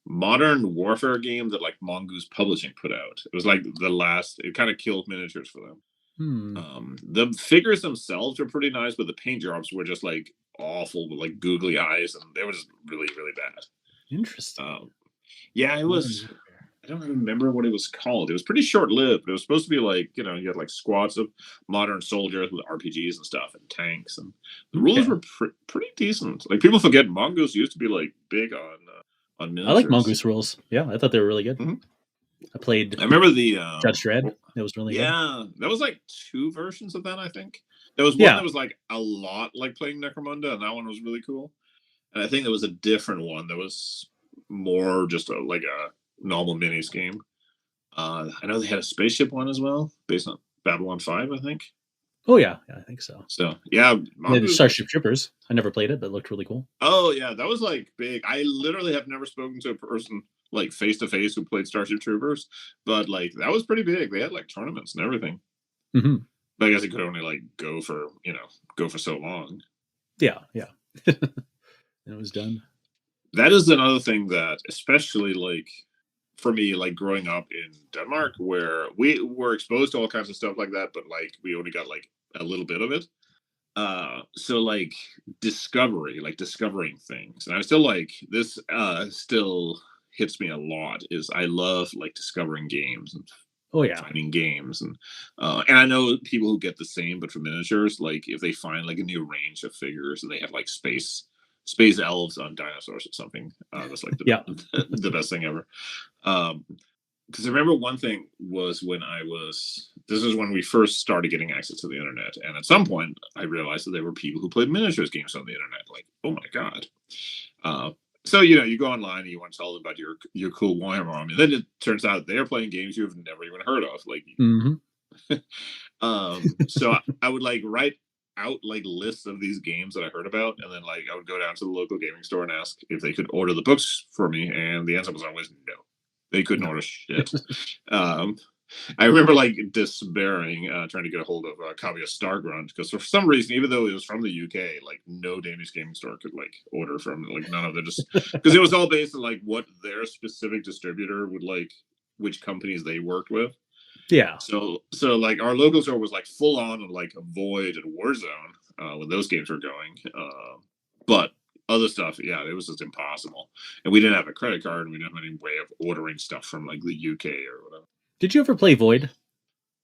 [SPEAKER 2] modern warfare game that like Mongoose Publishing put out. It was like the last. It kind of killed miniatures for them. The figures themselves were pretty nice, but the paint jobs were just like awful with like googly eyes, and they were just really, really bad.
[SPEAKER 1] Interesting.
[SPEAKER 2] Yeah, it was. I don't remember what it was called. It was pretty short lived, but it was supposed to be like you had like squads of modern soldiers with RPGs and stuff and tanks, and the rules were pretty decent. Like people forget Mongoose used to be like big on miniatures.
[SPEAKER 1] I like Mongoose rules. Yeah, I thought they were really good. I played
[SPEAKER 2] I remember the
[SPEAKER 1] Judge Dredd. It was really good.
[SPEAKER 2] yeah, that was like two versions of that. I think there was one
[SPEAKER 1] Yeah.
[SPEAKER 2] that was like a lot like playing Necromunda, and that one was really cool. And I think there was a different one that was more just like a normal minis game. I know they had a spaceship one as well, based on Babylon 5, I think.
[SPEAKER 1] Oh yeah, I think so.
[SPEAKER 2] So yeah,
[SPEAKER 1] The
[SPEAKER 2] Mongoose was.
[SPEAKER 1] Starship Troopers. I never played it, but it looked really cool.
[SPEAKER 2] Oh yeah, that was like big. I literally have never spoken to a person like face to face who played Starship Troopers, but like that was pretty big. They had like tournaments and everything.
[SPEAKER 1] Hmm.
[SPEAKER 2] But I guess it could only like go for so long.
[SPEAKER 1] Yeah, yeah. And it was done.
[SPEAKER 2] That is another thing that, especially like for me, like growing up in Denmark, where we were exposed to all kinds of stuff like that, but like we only got like a little bit of it. So like discovering things, and I still like this. Still hits me a lot. Is I love like discovering games and
[SPEAKER 1] Oh yeah.
[SPEAKER 2] finding games, and I know people who get the same, but for miniatures, like if they find like a new range of figures and they have like space elves on dinosaurs or something, that's like
[SPEAKER 1] Yeah.
[SPEAKER 2] the best thing ever. Um, because I remember one thing was when this is when we first started getting access to the internet, and at some point I realized that there were people who played miniatures games on the internet. Like, oh my god! Uh, so you go online and you want to tell them about your cool Warhammer army, and then it turns out they're playing games you've never even heard of. Like,
[SPEAKER 1] Hmm.
[SPEAKER 2] so I would like write out like lists of these games that I heard about, and then like I would go down to the local gaming store and ask if they could order the books for me, and the answer was always no. They couldn't order shit. Um, I remember like despairing, trying to get a hold of a copy of Stargrunt because for some reason, even though it was from the UK, like no Danish gaming store could like order from like none of them, just because it was all based on like what their specific distributor would like, which companies they worked with.
[SPEAKER 1] Yeah.
[SPEAKER 2] So like our local store was like full on like Void and Warzone when those games were going, but other stuff, yeah, it was just impossible. And we didn't have a credit card, and we didn't have any way of ordering stuff from like the UK or whatever.
[SPEAKER 1] Did you ever play Void?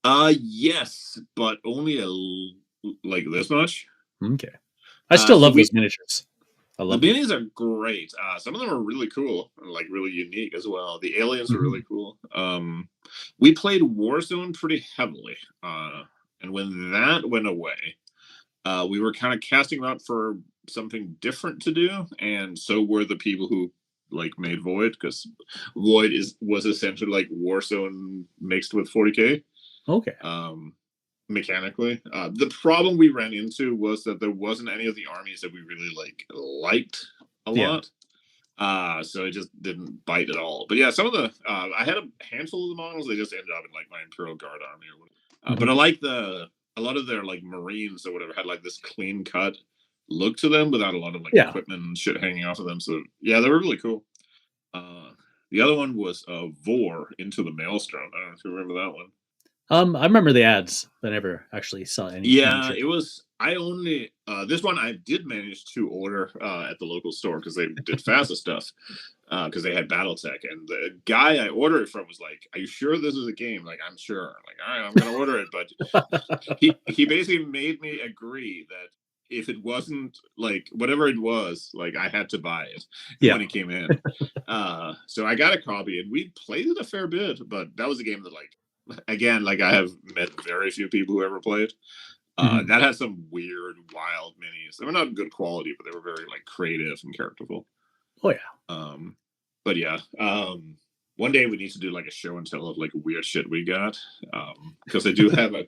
[SPEAKER 2] Yes, but only like this much.
[SPEAKER 1] Okay. I still
[SPEAKER 2] So
[SPEAKER 1] love
[SPEAKER 2] we
[SPEAKER 1] those miniatures. I
[SPEAKER 2] the
[SPEAKER 1] love them.
[SPEAKER 2] minis are great. Some of them are really cool, and, like really unique as well. The aliens are
[SPEAKER 1] Hmm.
[SPEAKER 2] really cool. We played Warzone pretty heavily, and when that went away, we were kind of casting out for something different to do, and so were the people who like made Void, because Void was essentially like Warzone mixed with 40k.
[SPEAKER 1] Okay.
[SPEAKER 2] Mechanically, the problem we ran into was that there wasn't any of the armies that we really liked a
[SPEAKER 1] Yeah.
[SPEAKER 2] lot. So it just didn't bite at all. But yeah, some of the I had a handful of the models. They just ended up in like my Imperial Guard army or whatever. But I
[SPEAKER 1] Hmm.
[SPEAKER 2] like a lot of their like Marines or whatever had like this clean cut look to them without a lot of like
[SPEAKER 1] Yeah.
[SPEAKER 2] equipment and shit hanging off of them. So yeah, they were really cool. The other one was Vor Into the Maelstrom. I don't know if you remember that one.
[SPEAKER 1] I remember the ads, but I never actually saw any
[SPEAKER 2] Yeah,
[SPEAKER 1] miniatures.
[SPEAKER 2] it was. I only this one I did manage to order at the local store because they did FASA stuff because they had BattleTech, and the guy I ordered it from was like, "Are you sure this is a game?" Like, "I'm sure." I'm like, "All right, I'm gonna order it," but he basically made me agree that if it wasn't like whatever it was, like I had to buy it
[SPEAKER 1] Yeah.
[SPEAKER 2] when it came in. So I got a copy, and we played it a fair bit, but that was a game that like again, like I have met very few people who ever played.
[SPEAKER 1] Hmm.
[SPEAKER 2] That had some weird, wild minis. They were not good quality, but they were very like creative and characterful.
[SPEAKER 1] Oh yeah.
[SPEAKER 2] Um, but yeah, one day we need to do like a show and tell of like weird shit we got, because I do have a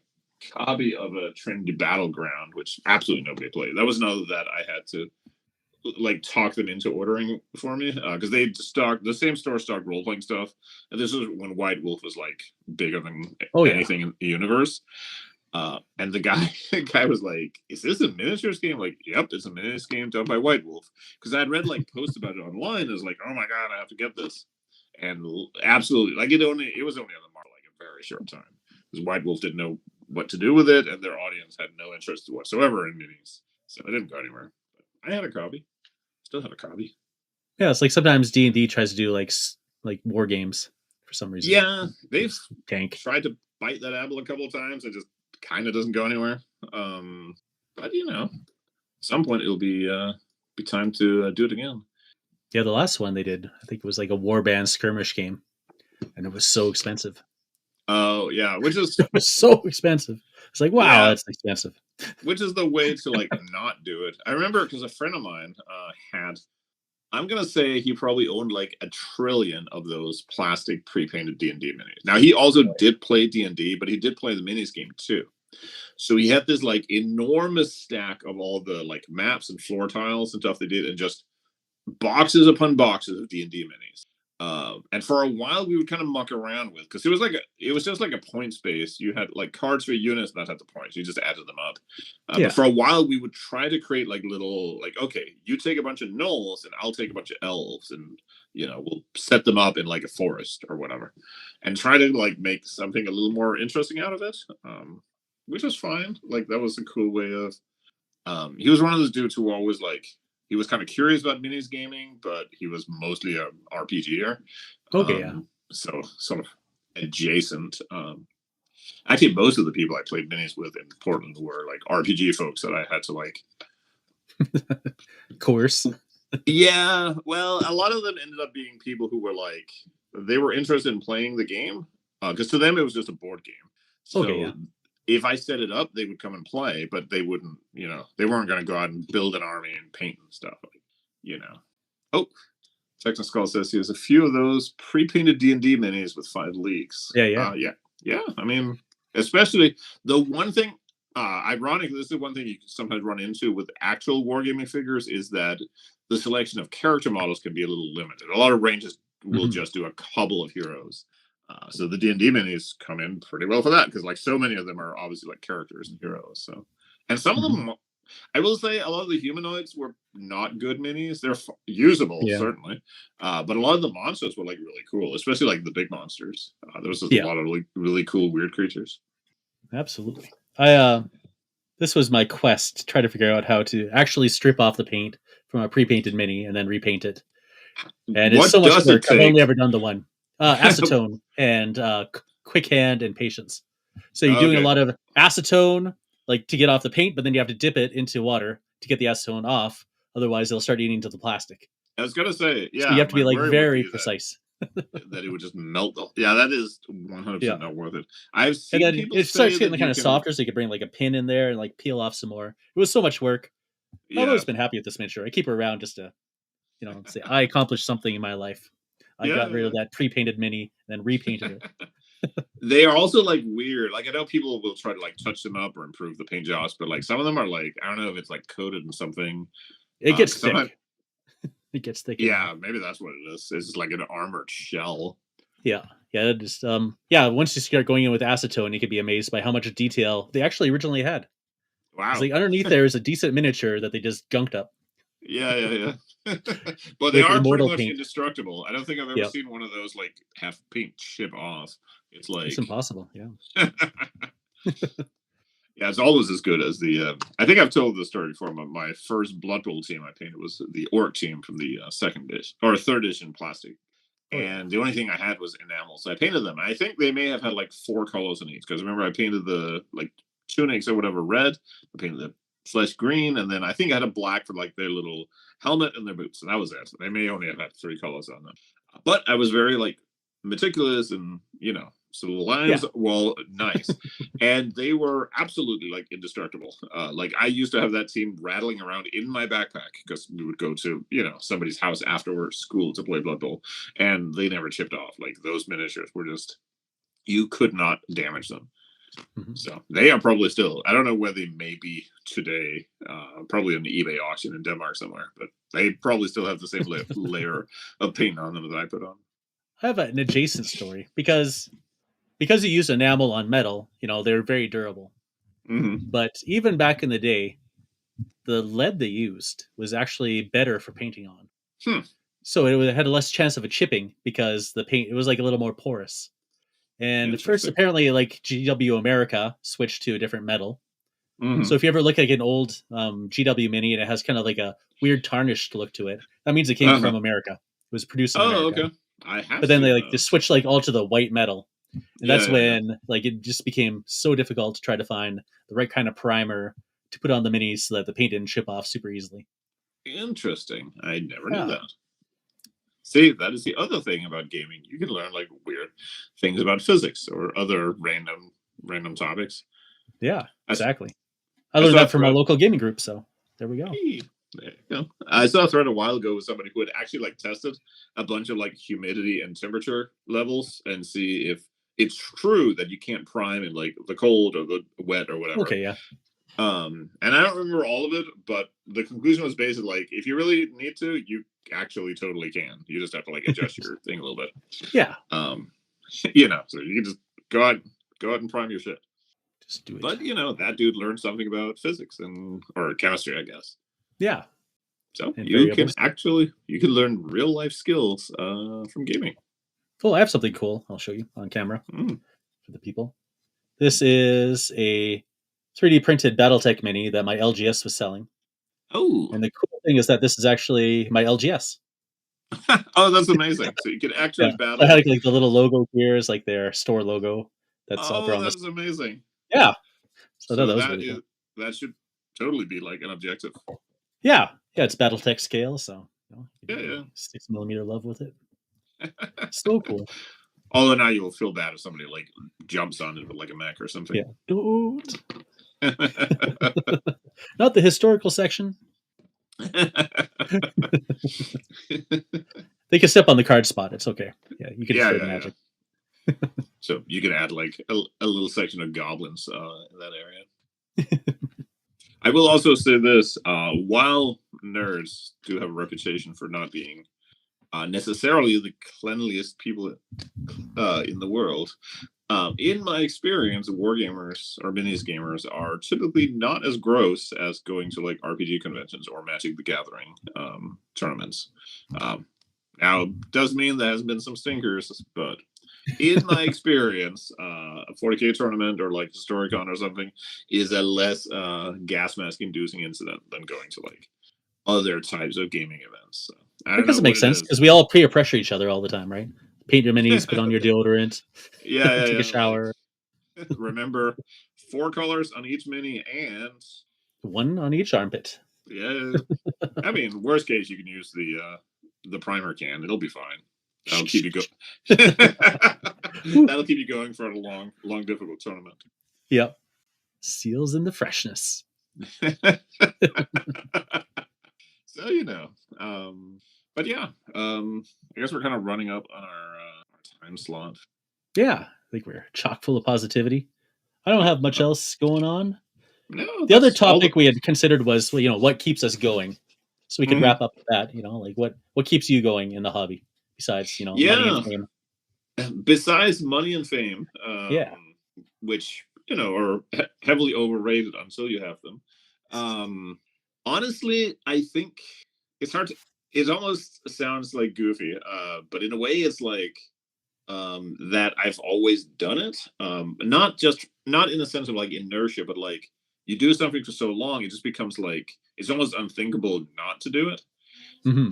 [SPEAKER 2] copy of a Trinity Battleground, which absolutely nobody played. That was another that I had to like talk them into ordering for me because they stocked the same store stocked role playing stuff, and this was when White Wolf was like bigger than
[SPEAKER 1] Oh yeah.
[SPEAKER 2] anything in the universe. And the guy, the guy was like, "Is this a miniatures game?" Like, "Yep, it's a miniatures game done by White Wolf." Because I'd read like posts about it online. I was like, "Oh my god, I have to get this!" And absolutely, like it was only on the market like a very short time because White Wolf didn't know what to do with it, and their audience had no interest whatsoever in minis, so it didn't go anywhere. But I had a copy, still have a copy.
[SPEAKER 1] Yeah. It's like sometimes D&D tries to do like war games for some reason.
[SPEAKER 2] Yeah, they've
[SPEAKER 1] Just tank.
[SPEAKER 2] tried to bite that apple a couple of times. It just kind of doesn't go anywhere. But at some point it'll be time to do it again.
[SPEAKER 1] Yeah. The last one they did, I think it was like a warband skirmish game. and it was so expensive.
[SPEAKER 2] Oh yeah, which is
[SPEAKER 1] It was so expensive. It's like, wow,
[SPEAKER 2] yeah,
[SPEAKER 1] that's expensive.
[SPEAKER 2] which is the way to like not do it. I remember because a friend of mine had. I'm gonna say he probably owned like a trillion of those plastic pre-painted D&D minis. Now he also did play D&D, but he did play the minis game too. So he had this like enormous stack of all the like maps and floor tiles and stuff they did, and just boxes upon boxes of D&D minis. And for a while, we would kind of muck around with because it was just like a point space. You had like cards for units that had the points. You just added them up. But
[SPEAKER 1] Yeah.
[SPEAKER 2] for a while, we would try to create like little like okay, you take a bunch of gnolls and I'll take a bunch of elves, and we'll set them up in like a forest or whatever, and try to like make something a little more interesting out of it. Which was fine. Like that was a cool way of. He was one of those dudes who always like he was kind of curious about minis gaming, but he was mostly a RPGer.
[SPEAKER 1] Okay. Yeah.
[SPEAKER 2] So sort of adjacent. Actually, most of the people I played minis with in Portland were like RPG folks that I had to like.
[SPEAKER 1] Course.
[SPEAKER 2] Yeah, well, a lot of them ended up being people who were like they were interested in playing the game because to them it was just a board game. So
[SPEAKER 1] Okay. Yeah.
[SPEAKER 2] if I set it up, they would come and play, but they wouldn't, they weren't going to go out and build an army and paint and stuff. Oh, Texas Skull says he has a few of those pre-painted D&D minis with 5 leaks.
[SPEAKER 1] Yeah. Yeah.
[SPEAKER 2] Yeah. I mean, especially the one thing, ironically, this is one thing you sometimes run into with actual wargaming figures is that the selection of character models can be a little limited. A lot of ranges will just do a couple of heroes. So the D&D minis come in pretty well for that because like so many of them are obviously like characters and heroes. So, and some of them, I will say, a lot of the humanoids were not good minis. They're usable
[SPEAKER 1] Yeah.
[SPEAKER 2] certainly, but a lot of the monsters were like really cool, especially like the big monsters. There was just
[SPEAKER 1] Yeah.
[SPEAKER 2] a lot of really really cool weird creatures.
[SPEAKER 1] Absolutely. This was my quest to try to figure out how to actually strip off the paint from a pre-painted mini and then repaint it. And it's
[SPEAKER 2] What
[SPEAKER 1] so much
[SPEAKER 2] does
[SPEAKER 1] work.
[SPEAKER 2] it
[SPEAKER 1] I've
[SPEAKER 2] take?
[SPEAKER 1] only ever done the one. Acetone and quick hand and patience. So you're doing a
[SPEAKER 2] Okay,
[SPEAKER 1] lot of acetone, like to get off the paint, but then you have to dip it into water to get the acetone off. Otherwise, it'll start eating into the plastic.
[SPEAKER 2] I was gonna say,
[SPEAKER 1] So you
[SPEAKER 2] yeah,
[SPEAKER 1] have to
[SPEAKER 2] my
[SPEAKER 1] be like
[SPEAKER 2] worry would
[SPEAKER 1] very
[SPEAKER 2] be
[SPEAKER 1] precise.
[SPEAKER 2] that it would just melt. Yeah, that is 100%
[SPEAKER 1] Yeah.
[SPEAKER 2] not worth it. I've
[SPEAKER 1] And
[SPEAKER 2] seen
[SPEAKER 1] then
[SPEAKER 2] people
[SPEAKER 1] it starts
[SPEAKER 2] say
[SPEAKER 1] getting
[SPEAKER 2] that
[SPEAKER 1] kind
[SPEAKER 2] you
[SPEAKER 1] of
[SPEAKER 2] can.
[SPEAKER 1] softer, so you could bring like a pin in there and like peel off some more. It was so much work. I've
[SPEAKER 2] Yeah,
[SPEAKER 1] always been happy with this miniature. I keep her around just to, say I accomplished something in my life. I
[SPEAKER 2] yeah,
[SPEAKER 1] got rid
[SPEAKER 2] yeah.
[SPEAKER 1] of that pre-painted mini and then repainted it.
[SPEAKER 2] They are also like weird. Like I know people will try to like touch them up or improve the paint jobs, but like some of them are like I don't know if it's like coated in something.
[SPEAKER 1] It gets
[SPEAKER 2] 'Cause sometimes,
[SPEAKER 1] thick. It gets thick in there.
[SPEAKER 2] yeah, maybe that's what it is. It's like an armored shell.
[SPEAKER 1] Yeah. Yeah. Just yeah. Once you start going in with acetone, you could be amazed by how much detail they actually originally had. It's
[SPEAKER 2] Wow.
[SPEAKER 1] like underneath there is a decent miniature that they just gunked up
[SPEAKER 2] Yeah, yeah, yeah. But they
[SPEAKER 1] with
[SPEAKER 2] are pretty
[SPEAKER 1] immortal
[SPEAKER 2] much
[SPEAKER 1] paint.
[SPEAKER 2] indestructible. I don't think I've ever
[SPEAKER 1] Yep.
[SPEAKER 2] seen one of those like have paint chip off. It's
[SPEAKER 1] It's
[SPEAKER 2] like
[SPEAKER 1] impossible. Yeah.
[SPEAKER 2] yeah, it's always as good as the. I think I've told the story before. My first Blood Bowl team I painted was the Orc team from the second edition or third edition plastic,
[SPEAKER 1] Oh yeah.
[SPEAKER 2] and the only thing I had was enamel. So I painted them. I think they may have had like 4 colors in each because remember I painted the like tunics or whatever red. I painted the flesh green, and then I think I had a black for like their little helmet and their boots, and that was it. They may only have had 3 colors on them, but I was very like meticulous and so the lines
[SPEAKER 1] Yeah.
[SPEAKER 2] well nice and they were absolutely like indestructible. Like I used to have that team rattling around in my backpack because we would go to somebody's house after school to play Blood Bowl, and they never chipped off. Like those miniatures were just you could not damage them.
[SPEAKER 1] Mhm.
[SPEAKER 2] So they are probably still. I don't know where they may be today. Probably an eBay auction in Denmark somewhere, but they probably still have the same layer of paint on them that I put on.
[SPEAKER 1] I have an adjacent story because you use enamel on metal. They're very durable.
[SPEAKER 2] Mm-hmm.
[SPEAKER 1] But even back in the day, the lead they used was actually better for painting on.
[SPEAKER 2] Hmm.
[SPEAKER 1] So it had less chance of a chipping because the paint it was like a little more porous. And first,
[SPEAKER 2] Interesting.
[SPEAKER 1] apparently, like GW America switched to a different metal.
[SPEAKER 2] Mm-hmm.
[SPEAKER 1] So if you ever look at an old GW Mini and it has kind of like a weird tarnished look to it, that means it came
[SPEAKER 2] Uh-huh.
[SPEAKER 1] from America. It was produced in
[SPEAKER 2] Oh,
[SPEAKER 1] America.
[SPEAKER 2] okay. I have
[SPEAKER 1] But then they
[SPEAKER 2] seen
[SPEAKER 1] like just
[SPEAKER 2] those.
[SPEAKER 1] switched like all to the white metal, and
[SPEAKER 2] Yeah,
[SPEAKER 1] that's
[SPEAKER 2] yeah, yeah.
[SPEAKER 1] when like it just became so difficult to try to find the right kind of primer to put on the minis so that the paint didn't chip off super easily.
[SPEAKER 2] Interesting. I never knew
[SPEAKER 1] Yeah.
[SPEAKER 2] that. See, that is the other thing about gaming. You can learn like weird things about physics or other random topics.
[SPEAKER 1] Yeah,
[SPEAKER 2] I, s-
[SPEAKER 1] exactly. I
[SPEAKER 2] I
[SPEAKER 1] learned
[SPEAKER 2] saw a
[SPEAKER 1] that from our
[SPEAKER 2] thread.
[SPEAKER 1] local gaming group, so there we go.
[SPEAKER 2] Hey, there you go. I saw a thread a while ago with somebody who had actually like tested a bunch of like humidity and temperature levels and see if it's true that you can't prime in like the cold or the wet or whatever.
[SPEAKER 1] Okay, yeah.
[SPEAKER 2] And I don't remember all of it, but the conclusion was basically like if you really need to, you actually totally can. You just have to like adjust your thing a little bit.
[SPEAKER 1] Yeah,
[SPEAKER 2] Um, so you can just go out and prime your shit.
[SPEAKER 1] just do it.
[SPEAKER 2] But that dude learned something about physics and or chemistry, I guess.
[SPEAKER 1] Yeah,
[SPEAKER 2] So
[SPEAKER 1] and
[SPEAKER 2] you
[SPEAKER 1] variable.
[SPEAKER 2] can learn real life skills from gaming.
[SPEAKER 1] Cool. I have something cool. I'll show you on camera
[SPEAKER 2] Mm.
[SPEAKER 1] for the people. This is a 3D printed BattleTech Mini that my LGS was selling.
[SPEAKER 2] Oh,
[SPEAKER 1] And the cool thing is that this is actually my LGS.
[SPEAKER 2] oh, that's amazing! So you can
[SPEAKER 1] Yeah.
[SPEAKER 2] actually
[SPEAKER 1] So I
[SPEAKER 2] battle.
[SPEAKER 1] had like the little logo here is like their store logo that's up there
[SPEAKER 2] Oh,
[SPEAKER 1] on
[SPEAKER 2] that
[SPEAKER 1] this.
[SPEAKER 2] is amazing.
[SPEAKER 1] Yeah. So I thought
[SPEAKER 2] So
[SPEAKER 1] that was really cool.
[SPEAKER 2] that should totally be like an objective.
[SPEAKER 1] Yeah. Yeah, it's BattleTech scale, so you
[SPEAKER 2] Yeah,
[SPEAKER 1] can do
[SPEAKER 2] yeah.
[SPEAKER 1] 6 millimeter love with it. So cool.
[SPEAKER 2] Although now you will feel bad if somebody like jumps on it with like a mech or something.
[SPEAKER 1] Yeah. Don't. Not the historical section. They can step on the card spot. It's okay. Yeah, you can
[SPEAKER 2] Yeah,
[SPEAKER 1] destroy the
[SPEAKER 2] yeah, yeah.
[SPEAKER 1] magic.
[SPEAKER 2] So you can add like a little section of goblins in that area. I will also say this: while nerds do have a reputation for not being necessarily the cleanliest people in the world, in my experience, wargamers or minis gamers are typically not as gross as going to like RPG conventions or Magic the Gathering tournaments. Um, now, does mean there has been some stinkers, but in my experience, a 40K tournament or like Historicon or something is a less gas mask inducing incident than going to like other types of gaming events. So, I
[SPEAKER 1] I
[SPEAKER 2] don't
[SPEAKER 1] guess
[SPEAKER 2] know
[SPEAKER 1] it
[SPEAKER 2] what
[SPEAKER 1] makes
[SPEAKER 2] it
[SPEAKER 1] sense
[SPEAKER 2] is.
[SPEAKER 1] because we all peer pressure each other all the time, right? Paint your minis, put on your deodorant,
[SPEAKER 2] Yeah, yeah,
[SPEAKER 1] take a
[SPEAKER 2] yeah. Like,
[SPEAKER 1] shower.
[SPEAKER 2] remember 4 colors on each mini, and
[SPEAKER 1] One on each armpit.
[SPEAKER 2] yeah, I mean, worst case, you can use the primer can. It'll be fine. That'll keep you go. That'll keep you going for a long, difficult tournament.
[SPEAKER 1] Yep. Seals in the freshness.
[SPEAKER 2] So but yeah, I guess we're kind of running up on our time slot.
[SPEAKER 1] Yeah, I think we're chock full of positivity. I don't
[SPEAKER 2] Yep.
[SPEAKER 1] have much else going on.
[SPEAKER 2] No,
[SPEAKER 1] The other
[SPEAKER 2] that's all.
[SPEAKER 1] topic we had considered was, well, what keeps us going. So we could
[SPEAKER 2] Mhm.
[SPEAKER 1] wrap up with that. Like what keeps you going in the hobby besides money and
[SPEAKER 2] Yeah.
[SPEAKER 1] fame.
[SPEAKER 2] Besides money and fame,
[SPEAKER 1] Yeah.
[SPEAKER 2] which are heavily overrated until you have them. Um, honestly, I think it's hard to. It almost sounds like goofy, but in a way, it's like that I've always done it. Not in the sense of like inertia, but like you do something for so long, it just becomes like it's almost unthinkable not to do it.
[SPEAKER 1] Hmm.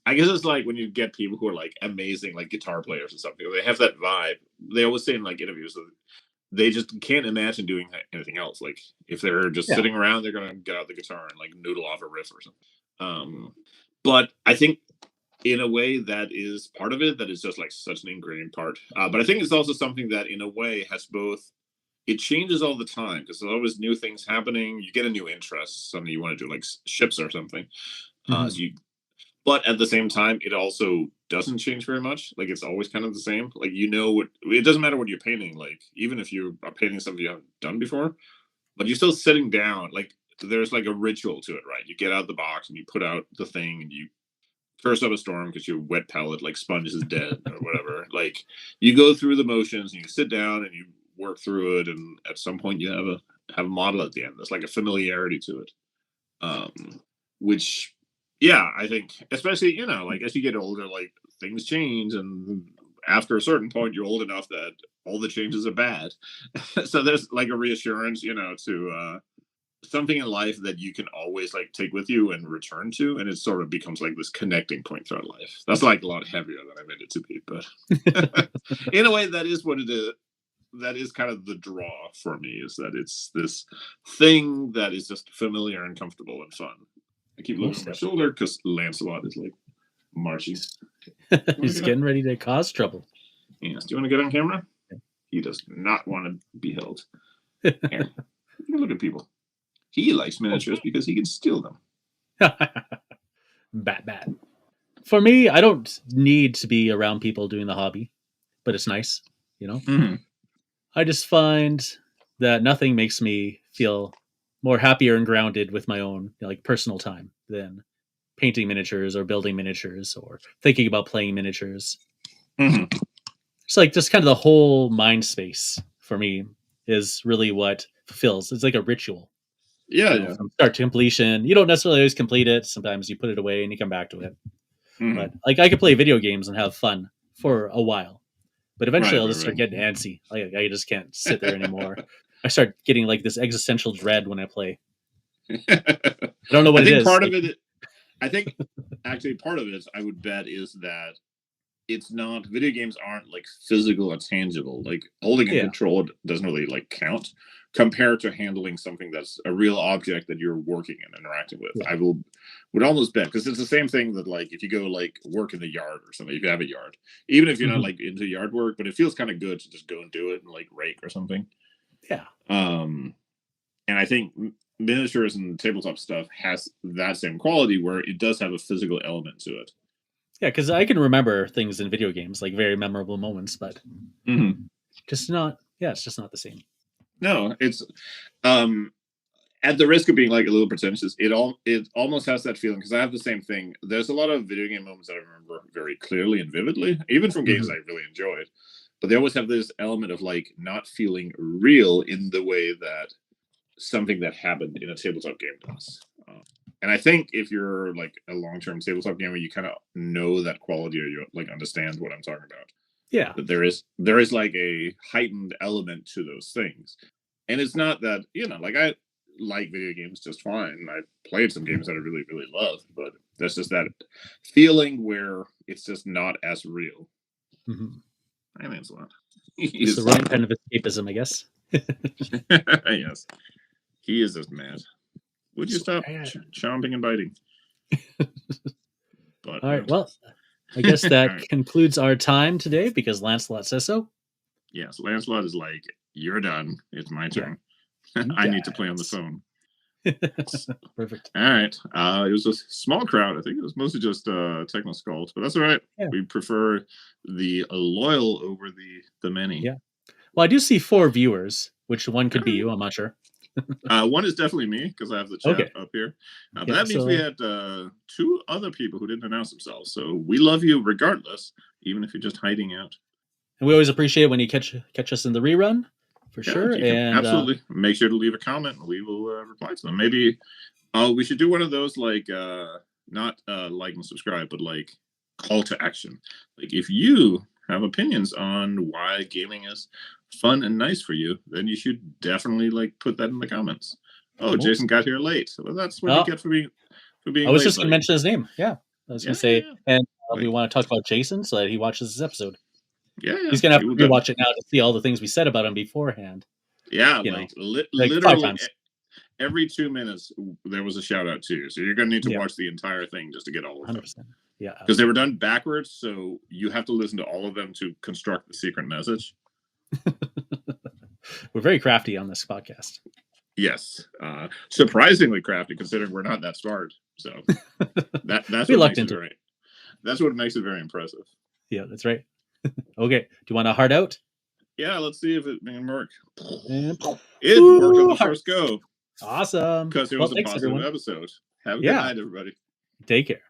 [SPEAKER 2] I guess it's like when you get people who are like amazing, like guitar players or something. They have that vibe. They always say in like interviews that they just can't imagine doing anything else. Like if they're just
[SPEAKER 1] Yeah.
[SPEAKER 2] sitting around, they're gonna get out the guitar and like noodle off a riff or something. But I think in a way that is part of it. That is just like such an ingrained part. But I think it's also something that in a way has both. It changes all the time because there's always new things happening. You get a new interest, something you want to do, like ships or something.
[SPEAKER 1] Hmm.
[SPEAKER 2] So you but at the same time, it also doesn't change very much. Like it's always kind of the same. Like what it doesn't matter what you're painting. Like even if you are painting something you haven't done before, but you're still sitting down. Like there's like a ritual to it, right? You get out the box and you put out the thing and you curse up a storm because your wet palette like sponge is dead or whatever. Like you go through the motions and you sit down and you work through it, and at some point you have a model at the end. There's like a familiarity to it, which yeah, I think especially like as you get older, like things change, and after a certain point, you're old enough that all the changes are bad. So there's like a reassurance, to something in life that you can always like take with you and return to, and it sort of becomes like this connecting point throughout life. That's like a lot heavier than I meant it to be, but in a way, that is what it is. That is kind of the draw for me, is that it's this thing that is just familiar and comfortable and fun. I keep looking
[SPEAKER 1] Most
[SPEAKER 2] over my
[SPEAKER 1] definitely.
[SPEAKER 2] shoulder because Lancelot is like Marchie.
[SPEAKER 1] He's getting ready to cause trouble.
[SPEAKER 2] Yes. Do you want to get on camera? He does not want to be held. Here, you look at people. He likes miniatures because he can steal them.
[SPEAKER 1] Bat. For me, I don't need to be around people doing the hobby, but it's nice, you know?
[SPEAKER 2] Mm-hmm.
[SPEAKER 1] I just find that nothing makes me feel more happier and grounded with my own like personal time than painting miniatures or building miniatures or thinking about playing miniatures.
[SPEAKER 2] Mm-hmm.
[SPEAKER 1] It's like just kind of the whole mind space for me is really what fulfills. It's like a ritual.
[SPEAKER 2] Yeah.
[SPEAKER 1] From start to completion. You don't necessarily always complete it. Sometimes you put it away and you come back to it.
[SPEAKER 2] Mm-hmm.
[SPEAKER 1] But like I could play video games and have fun for a while. But eventually I'll just start
[SPEAKER 2] right.
[SPEAKER 1] getting antsy. Like I just can't sit there anymore. I start getting like this existential dread when I play. I don't know what it is.
[SPEAKER 2] I think actually part of it, I would bet, is that it's not, video games aren't like physical or tangible. Like holding a control doesn't really like count compared to handling something that's a real object that you're working and interacting with. I would almost bet, because it's the same thing that like if you go like work in the yard or something, if you have a yard, even if you're not like into yard work, but it feels kind of good to just go and do it and like rake or something.
[SPEAKER 1] Yeah.
[SPEAKER 2] And I think miniatures and tabletop stuff has that same quality where it does have a physical element to it.
[SPEAKER 1] Yeah, because I can remember things in video games, like very memorable moments, but just not. Yeah, it's just not the same.
[SPEAKER 2] No, it's at the risk of being like a little pretentious, it almost has that feeling, because I have the same thing. There's a lot of video game moments that I remember very clearly and vividly, even from games I really enjoyed. But they always have this element of like not feeling real in the way that something that happened in a tabletop game does. And I think if you're like a long-term tabletop gamer, you kind of know that quality, or you like understand what I'm talking about.
[SPEAKER 1] Yeah,
[SPEAKER 2] that there is like a heightened element to those things, and it's not that, you know, like I like video games just fine. I played some games that I really really love, but there's just that feeling where it's just not as real. I think it's a lot.
[SPEAKER 1] It's the right kind of escapism, I guess.
[SPEAKER 2] Yes, he is just mad. Would you stop chomping and biting? But
[SPEAKER 1] all right, well, I guess that concludes our time today, because Lancelot says so.
[SPEAKER 2] Yes, Lancelot is like, you're done. It's my turn. I need to play on the phone.
[SPEAKER 1] Perfect.
[SPEAKER 2] All right. It was a small crowd. I think it was mostly just Techno Skulls, but that's all right. Yeah. We prefer the loyal over the many.
[SPEAKER 1] Yeah. Well, I do see 4 viewers, which one could be you. I'm not sure.
[SPEAKER 2] One is definitely me, because I have the chat up here. But that means we had 2 other people who didn't announce themselves. So we love you regardless, even if you're just hiding out.
[SPEAKER 1] And we always appreciate when you catch us in the rerun, for sure. And
[SPEAKER 2] absolutely, make sure to leave a comment, and we will reply to them. Maybe we should do one of those, like not like and subscribe, but like call to action. Like if you have opinions on why gaming is fun and nice for you, then you should definitely like put that in the comments. Oh, Jason got here late. Well, that's what you get for being
[SPEAKER 1] I was just going to mention his name. Yeah, I was going to say, and we want to talk about Jason so that he watches this episode.
[SPEAKER 2] Yeah.
[SPEAKER 1] He's going to have to rewatch it now to see all the things we said about him beforehand.
[SPEAKER 2] Yeah, literally
[SPEAKER 1] 5 times.
[SPEAKER 2] Every 2 minutes there was a shout out to you, so you're going to need to watch the entire thing just to get all of them.
[SPEAKER 1] 100%. Yeah,
[SPEAKER 2] because they were done backwards, so you have to listen to all of them to construct the secret message.
[SPEAKER 1] We're very crafty on this podcast.
[SPEAKER 2] Yes, surprisingly crafty, considering we're not that smart. So that's
[SPEAKER 1] we
[SPEAKER 2] what makes it very. That's what makes it very impressive.
[SPEAKER 1] Yeah, that's right. Okay, do you want a heart out?
[SPEAKER 2] Yeah, let's see if it can work. It worked on the first go.
[SPEAKER 1] Awesome.
[SPEAKER 2] Because it was a positive episode. Have a good night, everybody.
[SPEAKER 1] Take care.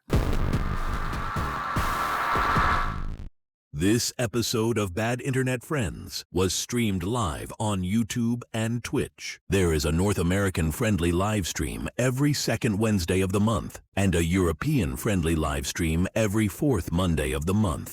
[SPEAKER 3] This episode of Bad Internet Friends was streamed live on YouTube and Twitch. There is a North American-friendly live stream every second Wednesday of the month and a European-friendly live stream every fourth Monday of the month.